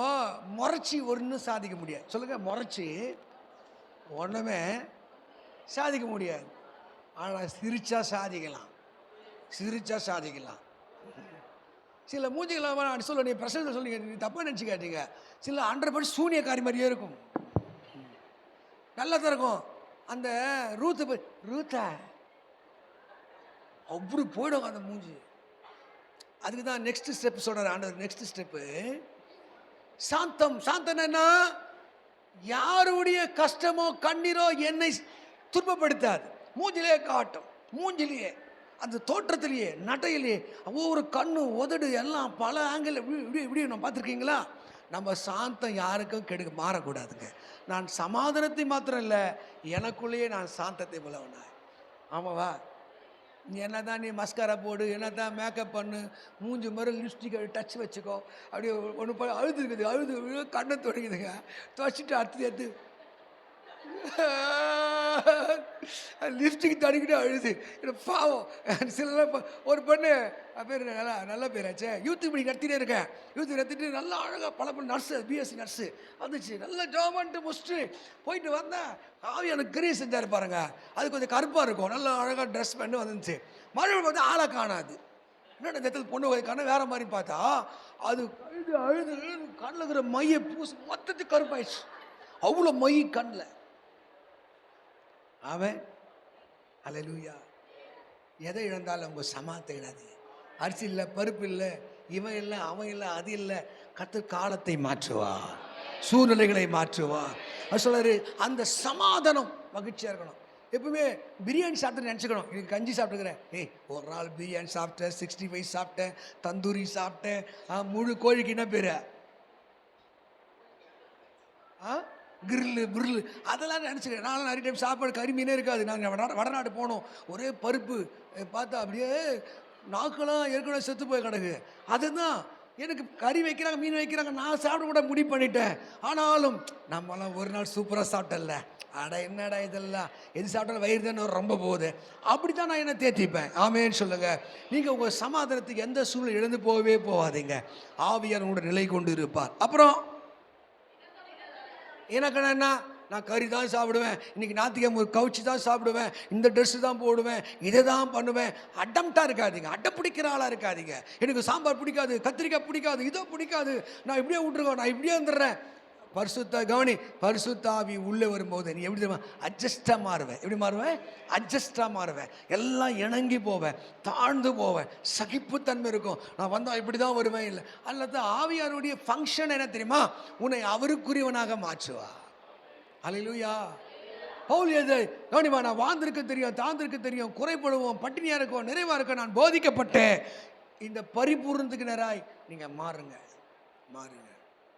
முறைச்சி ஒன்றும் சாதிக்க முடியாது. சொல்லுங்க, முறைச்சி ஒன்றுமே சாதிக்க முடியாது. ஆனால் சிரிச்சா சாதிக்கலாம். சிரிச்சா சாதிக்கலாம். சில மூஞ்சிகளாக சொல்ல, நீ பிரசனத்தை சொல்லுங்க, நீ தப்பாக நினச்சி கேட்டீங்க. சில 100% சூனியக்காரி மாதிரியே இருக்கும். நல்லா தான் இருக்கும். அந்த ரூத்தா அப்படி போயிடும் அந்த மூஞ்சி. அதுக்கு தான் நெக்ஸ்ட் ஸ்டெப் சொல்கிறார் ஆண்டவர். நெக்ஸ்ட் ஸ்டெப்பு சாந்தம். சாந்தம் என்ன? யாருடைய கஷ்டமோ கண்ணீரோ என்னை துன்பப்படுத்தாது. மூஞ்சிலே காட்டும். மூஞ்சிலேயே, அந்த தோற்றத்திலேயே, நடையிலேயே, ஒவ்வொரு கண்ணு உதடு எல்லாம் பல ஆங்கிள் இப்படி இப்படி நம்ம பார்த்துருக்கீங்களா? நம்ம சாந்தம் யாருக்கும் கெடுக்க மாறக்கூடாதுங்க. நான் சமாதானத்தை மாத்திரம் இல்லை, எனக்குள்ளேயே நான் சாந்தத்தை போலவனா. ஆமாவா? நீ என்ன தான் நீ மஸ்காரா போடு, என்ன தான் மேக்கப் பண்ணு, மூஞ்சி மாதிரி லிப்ஸ்டிக் டச் வச்சுக்கோ, அப்படியே ஒன்று போய் அழுது இருக்குது, அழுது கண்ணை தொடங்குதுங்க. துவச்சிட்டு அடுத்து எடுத்து லிப்ஸ்டிக் தடிக்கிட்டு அழுது எனக்கு பாவம். சில ஒரு பொண்ணு பேர் நல்லா நல்ல பேராச்சே, யூத் இப்படி நடத்திட்டே இருக்கேன். யூத் நடத்திட்டு நல்லா அழகாக பல பொண்ணு நர்ஸு, பிஎஸ்சி நர்ஸு வந்துச்சு. நல்லா ஜாப் பண்ணிட்டு முடிச்சுட்டு போயிட்டு வந்தேன். எனக்கு கிரியை செஞ்சாரு பாருங்க, அது கொஞ்சம் கருப்பாக இருக்கும். நல்லா அழகாக ட்ரெஸ் பண்ணி வந்துச்சு. மறுபடியும் பார்த்தா ஆளை காணாது. என்னடா இந்த இடத்துல பொண்ணு காண வேற மாதிரி பார்த்தா அது அழுது அழுது அழுது கண்ணில் இருக்கிற மையை பூசி மொத்தத்துக்கு கருப்பாயிடுச்சு. அவ்வளோ மை கண்ணில். அவன் அல்லேலூயா. எதை இழந்தாலும் அவங்க சமாளத்தை இழாது. அரிசி இல்லை, பருப்பு இல்லை, இவன் இல்லை, அவன் இல்லை, அது இல்லை. கர்த்தர் காலத்தை மாற்றுவா, சூழ்நிலைகளை மாற்றுவா. அது சொல்றாரு, அந்த சமாதானம் மகிழ்ச்சியாக இருக்கணும். எப்பவுமே பிரியாணி சாப்பிட்டு நினச்சிக்கணும், இன்னைக்கு கஞ்சி சாப்பிட்டுக்கிறேன். ஒரு நாள் பிரியாணி சாப்பிட்டேன், 65 சாப்பிட்டேன், தந்தூரி சாப்பிட்டேன், முழு கோழிக்கு என்ன பேர், கிரில்லு அதெல்லாம் நினச்சிக்கிறேன். நானும் நிறைய டைம் சாப்பாடு கறி மீனே இருக்காது. நாங்கள் வடநாடு போனோம், ஒரே பருப்பு பார்த்தா அப்படியே நாக்கெல்லாம் ஏற்கனவே செத்து போய் கிடக்கு. அதுதான் எனக்கு கறி வைக்கிறாங்க, மீன் வைக்கிறாங்க, நான் சாப்பிட கூட முடிவு பண்ணிட்டேன். ஆனாலும் நம்மளாம் ஒரு நாள் சூப்பராக சாப்பிட்டல, அட என்னடா இதெல்லாம், எது சாப்பிட்டாலும் வயிறு தானே ரொம்ப போகுது. அப்படி தான் நான் என்ன தேத்திப்பேன். ஆமேன்னு சொல்லுங்க. நீங்கள் உங்கள் சமாதானத்துக்கு எந்த சூழ்நிலை இழந்து போகவே போகாதீங்க. ஆவியார் உங்களோட நிலை கொண்டு இருப்பார். அப்புறம் எனக்கு என்ன, நான் கறி தான் சாப்பிடுவேன், இன்றைக்கி ஞாயிற்றுக்கிழமை கவுச்சி தான் சாப்பிடுவேன், இந்த ட்ரெஸ்ஸு தான் போடுவேன், இதை தான் பண்ணுவேன். அடம்ட்டாக இருக்காதீங்க, அடம் பிடிக்கிற ஆளாக இருக்காதீங்க. எனக்கு சாம்பார் பிடிக்காது, கத்திரிக்காய் பிடிக்காது, இதோ பிடிக்காது, நான் இப்படியே விட்டுருக்கோம், நான் இப்படியே வந்துடுறேன். பரிசுத்தாவி உள்ளே வரும்போது நீ எப்படி தெரியுமா, அட்ஜஸ்டாக மாறுவேன். எப்படி மாறுவேன்? அட்ஜஸ்டாக மாறுவேன். எல்லாம் இணங்கி போவேன், தாழ்ந்து போவேன், சகிப்புத்தன்மை இருக்கும். நான் வந்தால் இப்படி தான் வருவேன் இல்லை. அல்லது ஆவியாருடைய ஃபங்க்ஷன் என்ன தெரியுமா, உன்னை அவருக்குரியவனாக மாற்றுவா. அல்லேலூயா. பவுல் எது கவனிமா, நான் வாழ்ந்திருக்க தெரியும், தாழ்ந்திருக்க தெரியும், குறைபடுவோம், பட்டினியாக இருக்கோம், நிறைவாக இருக்க நான் போதிக்கப்பட்டேன். இந்த பரிபூர்ணத்துக்கு நேராய் நீங்கள் மாறுங்க.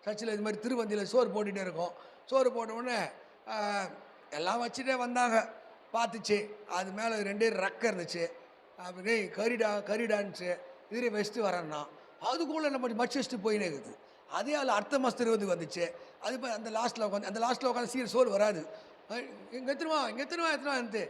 சர்ச்சில் இது மாதிரி திருவந்தியில் சோறு போட்டுகிட்டே இருக்கோம். சோறு போட்ட உடனே எல்லாம் வச்சுட்டே வந்தாங்க. பார்த்துச்சு, அது மேலே 2 ரக்கம் இருந்துச்சு. அப்படி கறிடான்னுச்சு. இதே வச்சுட்டு வரேன்னா அதுக்குள்ளே நம்ம மச்சு வச்சுட்டு போயினே இருக்குது. அதே அதில் அடுத்த மாதம் 20 வந்துச்சு. அது இப்போ அந்த லாஸ்ட்டில் உட்காந்து சீக்கிரம் சோறு வராது. இங்கே எத்தனை வந்து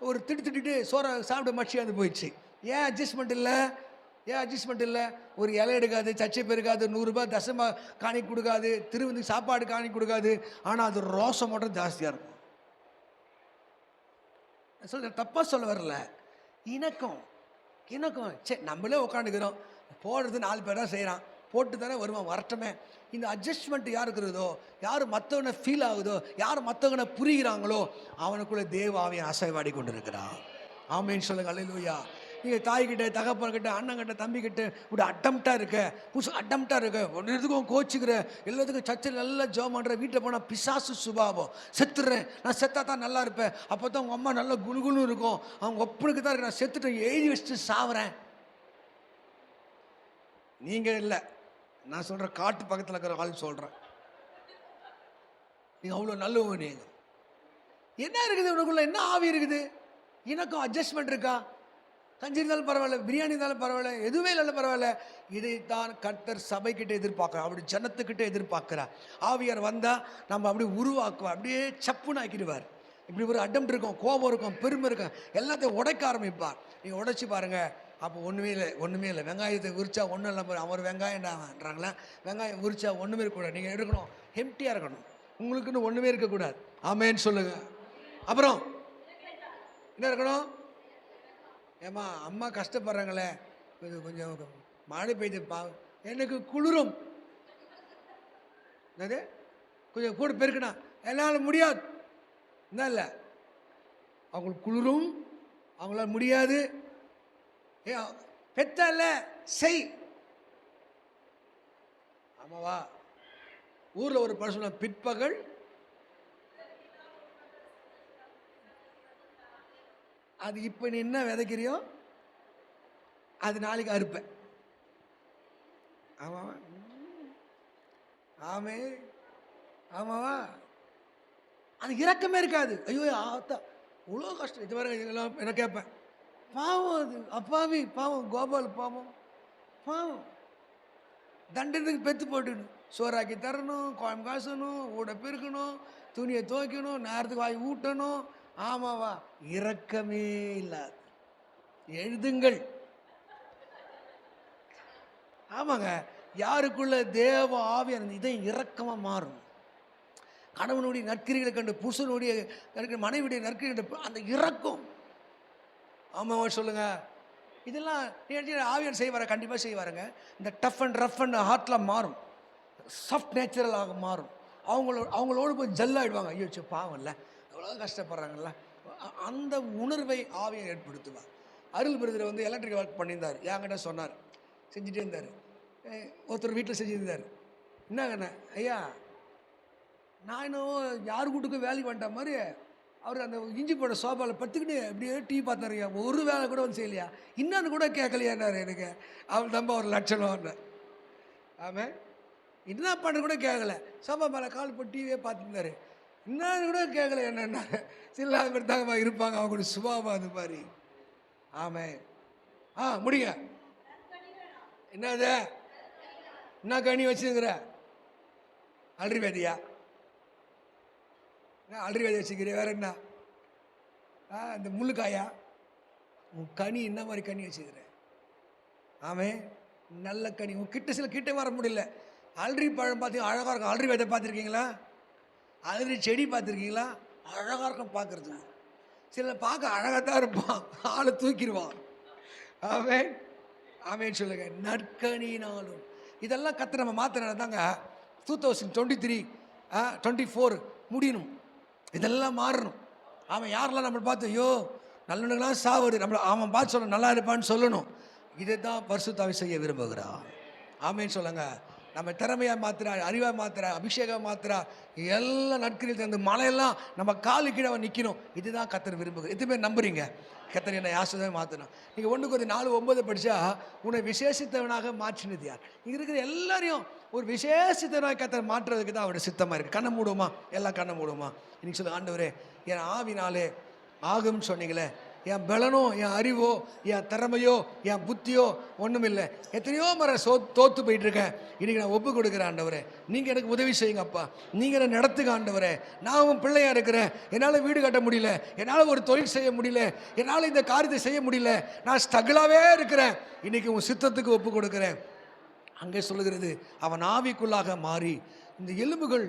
ஒரு திட்டுட்டு சோறை சாப்பிட மச்சியாந்து போயிடுச்சு. ஏன் அட்ஜஸ்ட்மெண்ட் இல்லை? ஒரு இலை எடுக்காது, சர்ச்சை பெருக்காது, 100 ரூபாய் தசமா காணிக்க கொடுக்காது, திருவந்து சாப்பாடு காணிக்க கொடுக்காது. ஆனால் அது ரோசம் மட்டும் ஜாஸ்தியாக இருக்கும். தப்பாக சொல்ல வரல, இணக்கம். சரி, நம்மளே உட்காந்துக்கிறோம், போடுறது 4 பேர் தான் செய்கிறான், போட்டு தானே வருவான், வரட்டுமே. இந்த அட்ஜஸ்ட்மெண்ட் யார் இருக்கிறதோ, யார் மற்றவனை ஃபீல் ஆகுதோ, யார் மற்றவனை புரிகிறாங்களோ, அவனுக்குள்ளே தேவ ஆவியானவர் அசைவாடி கொண்டு இருக்கிறான். ஆமேன்னு சொல்லுங்க. அல்லேலூயா. நீங்கள் தாய்கிட்ட, தகப்பன்கிட்ட, அண்ணங்கிட்ட, தம்பிக்கிட்ட இப்படி அட்டம்ப்டாக இருக்க, ஒன்று எதுக்கும் கோச்சிக்கிற, எல்லாத்துக்கும் சர்ச்சில் நல்லா ஜெபம் பண்ணுற, வீட்டில் போனால் பிசாசு சுபாவம், செத்துடுறேன், நான் செத்தா தான் நல்லா இருப்பேன், அப்போ தான் உங்கள் அம்மா நல்லா குழுகுன்னு இருக்கும், அவங்க ஒப்பனுக்கு தான் இருக்கு, நான் செத்துட்டேன், எழுதி வச்சுட்டு சாவுறேன். நீங்கள் இல்லை, நான் சொல்கிறேன், காட்டு பக்கத்தில் இருக்கிற ஆள் சொல்கிறேன். நீங்கள் அவ்வளோ நல்லவங்க. நீங்கள் என்ன இருக்குது உனக்குள்ள, என்ன ஆவி இருக்குது? எனக்கும் அட்ஜஸ்ட்மெண்ட் இருக்கா? கஞ்சி இருந்தாலும் பரவாயில்ல, பிரியாணி இருந்தாலும் பரவாயில்ல, எதுவுமே இல்லைல்ல பரவாயில்ல. இதைத்தான் கர்த்தர் சபைக்கிட்ட எதிர்பார்க்குறார், அப்படி ஜனத்துக்கிட்ட எதிர்பார்க்குறார். ஆவியார் வந்தால் நம்ம அப்படியே உருவாக்குவார், அப்படியே சப்புன்னு ஆக்கிடுவார். இப்படி ஒரு அடம் இருக்கும், கோபம் இருக்கும், பெருமை இருக்கும், எல்லாத்தையும் உடைக்க ஆரம்பிப்பார். நீங்கள் உடைச்சி பாருங்கள், அப்போ ஒன்றுமே இல்லை. வெங்காயத்தை உரிச்சா ஒன்றும் இல்லை, அவர் வெங்காயம்ன்றாங்களே, வெங்காயம் உரிச்சா ஒன்றுமே இருக்கக்கூடாது. நீங்கள் எடுக்கணும், எம்டியாக இருக்கணும், உங்களுக்குன்னு ஒன்றுமே இருக்கக்கூடாது. ஆமேன்னு சொல்லுங்கள். அப்புறம் என்ன இருக்கணும்? ஏம்மா, அம்மா கஷ்டப்படுறாங்களே, இது கொஞ்சம் மழை பெய்து எனக்கு குளிரும், என்னது கொஞ்சம் கூட பெருக்கணும், என்னால் முடியாது. என்ன இல்லை, அவங்களுக்கு குளிரும், அவங்களால முடியாது. பெத்தல்ல செய். ஆமாவா? ஊரில் ஒரு பர்சன் பிற்பகல் அது இப்போ நீ என்ன விதைக்கிறியோ அது நாளைக்கு அறுப்பேன். ஆமாவா? ஆமாவா? அது இரக்கமே இருக்காது. ஐயோ ஆத்தா இவ்வளோ கஷ்டம், இது வரை இதெல்லாம் என்ன கேட்பேன். பாவம், அது அப்பாவி, பாவம், கோபால் பாவம், தண்டத்துக்கு பெற்று போட்டுக்கணும். சோறாக்கி தரணும், குழம்பு காசணும், ஊட பெருக்கணும், துணியை துவைக்கணும், நேரத்துக்கு வாய் ஊட்டணும். ஆமாவா? இரக்கமே இல்லாது. எழுதுங்கள். ஆமாங்க, யாருக்குள்ள தேவ ஆவியான இதை இரக்கமாக மாறும். கணவனுடைய நற்கிரிகளை கண்டு புருஷனுடைய மனைவியுடைய நற்கிரிகளை கண்டு அந்த இரக்கம். ஆமாவா சொல்லுங்க. இதெல்லாம் ஆவியார் செய்வார, கண்டிப்பாக செய்வாருங்க. இந்த டஃப் அண்ட் ரஃப் அண்ட் ஹார்ட்லாம் மாறும், சாஃப்ட் நேச்சுரலாக மாறும். அவங்களோடு போய் ஜல்லாயிடுவாங்க. ஐயோ பாவம் இல்லை, எவ்வளோ கஷ்டப்படுறாங்கல்ல, அந்த உணர்வை ஆவியை ஏற்படுத்துவார். அருள் பிரதர் வந்து எலக்ட்ரிக் ஒர்க் பண்ணியிருந்தார். என்கிட்ட சொன்னார், செஞ்சுட்டே இருந்தார். ஒருத்தர் வீட்டில் செஞ்சுருந்தார். என்னங்கண்ணே ஐயா, நான் இன்னும் யார் வீட்டுக்கும் வேலைக்கு வந்துட்ட மாதிரி அவர் அந்த இஞ்சி போட சோபாவில் பத்துக்கிட்டு அப்படியே டீ பார்த்தாருயா, ஒரு வேலை கூட வந்து செய்யலையா, இன்னொன்று கூட கேட்கலையான்னாரு. எனக்கு அவள் நம்ப ஒரு லட்சணம்னு. ஆமாம், என்ன பண்ண கூட கேட்கல, சோபா மேலே கால் போட்டு டிவியே பார்த்துருந்தாரு. இன்னொன்று கூட கேட்கல என்னென்ன. சில பேர் தாங்க இருப்பாங்க, அவங்களோட சுபாவம் அது மாதிரி. ஆமாம். முடிங்க. என்னது என்ன கனி வச்சுங்கிற? அல்றி வேதியா? அல்றி வேதி வச்சுக்கிறேன். வேற என்ன? இந்த முள்ளுக்காயா? உன் கனி என்ன மாதிரி கனி வச்சுக்கிறேன்? ஆமே, நல்ல கனி. உன் கிட்ட சில கிட்ட வர முடியல. அல்றி பழம் பார்த்து அழகாக இருக்கும். அல்றி வேதை பார்த்துருக்கீங்களா? அல்றி செடி பார்த்துருக்கீங்களா? அழகாக இருக்கும் பார்க்குறதுக்கு. சில பார்க்க அழகாக தான் இருப்பான், ஆளை தூக்கிடுவான். ஆமே ஆமேன்னு சொல்லுங்க. நற்கனினாலும் இதெல்லாம் கற்று நம்ம மாற்றினா தாங்க 2023 24 முடியணும். இதெல்லாம் மாறணும். அவன் யாரெல்லாம் நம்மளை பார்த்து ஐயோ நல்லவனுங்களாம் சாவுது, நம்மளை அவன் பார்த்து சொல்லணும் நல்லா இருப்பான்னு சொல்லணும். இதை தான் பரிசுத்த ஆவி செய்ய விரும்புகிறான். ஆமேன்னு சொல்லுங்க. நம்ம திறமையாக மாத்திரா, அறிவாக மாத்திரா, அபிஷேகம் மாத்திரா, எல்லா நற்கிரியில் தந்து மழையெல்லாம் நம்ம காலு கீழே அவன் நிற்கணும். இதுதான் கர்த்தர் விரும்புகிறது. எதுவுமே நம்புறீங்க கர்த்தர் என்னை ஆசீர்வாதமாக மாற்றணும். நீங்கள் 1-4-9 படித்தா உன்னை விசேஷித்தவனாக மாற்றினது யார்? இங்கே இருக்கிற எல்லாரையும் ஒரு விசேஷித்தவனாக கர்த்தர் மாற்றுறதுக்கு தான் அவருடைய சித்தமாக இருக்குது. கண்ணை மூடுமா? எல்லாம் கண்ணை மூடுமா? இன்னைக்கு சொல்லு, ஆண்டவரே என் ஆவினாலே ஆகும்னு சொன்னீங்களே, என் பலனோ என் அறிவோ என் திறமையோ என் புத்தியோ ஒன்றும் இல்லை. எத்தனையோ முறை தோற்று போயிட்டுருக்கேன். இன்றைக்கி நான் ஒப்பு கொடுக்குறேன் ஆண்டவரே, நீங்கள் எனக்கு உதவி செய்யுங்கப்பா, நீங்கள் என்னை நடத்துங்க ஆண்டவரே. நான் உன் பிள்ளையாக இருக்கிறேன், என்னால் வீடு கட்ட முடியல, என்னால் ஒரு தொழில் செய்ய முடியல, என்னால் இந்த காரியத்தை செய்ய முடியல, நான் ஸ்ட்ரகிளாகவே இருக்கிறேன். இன்றைக்கி உன் சித்தத்துக்கு ஒப்பு கொடுக்குறேன். அங்கே சொல்லுகிறது, அவன் ஆவிக்குள்ளாக மாறி இந்த எலும்புகள்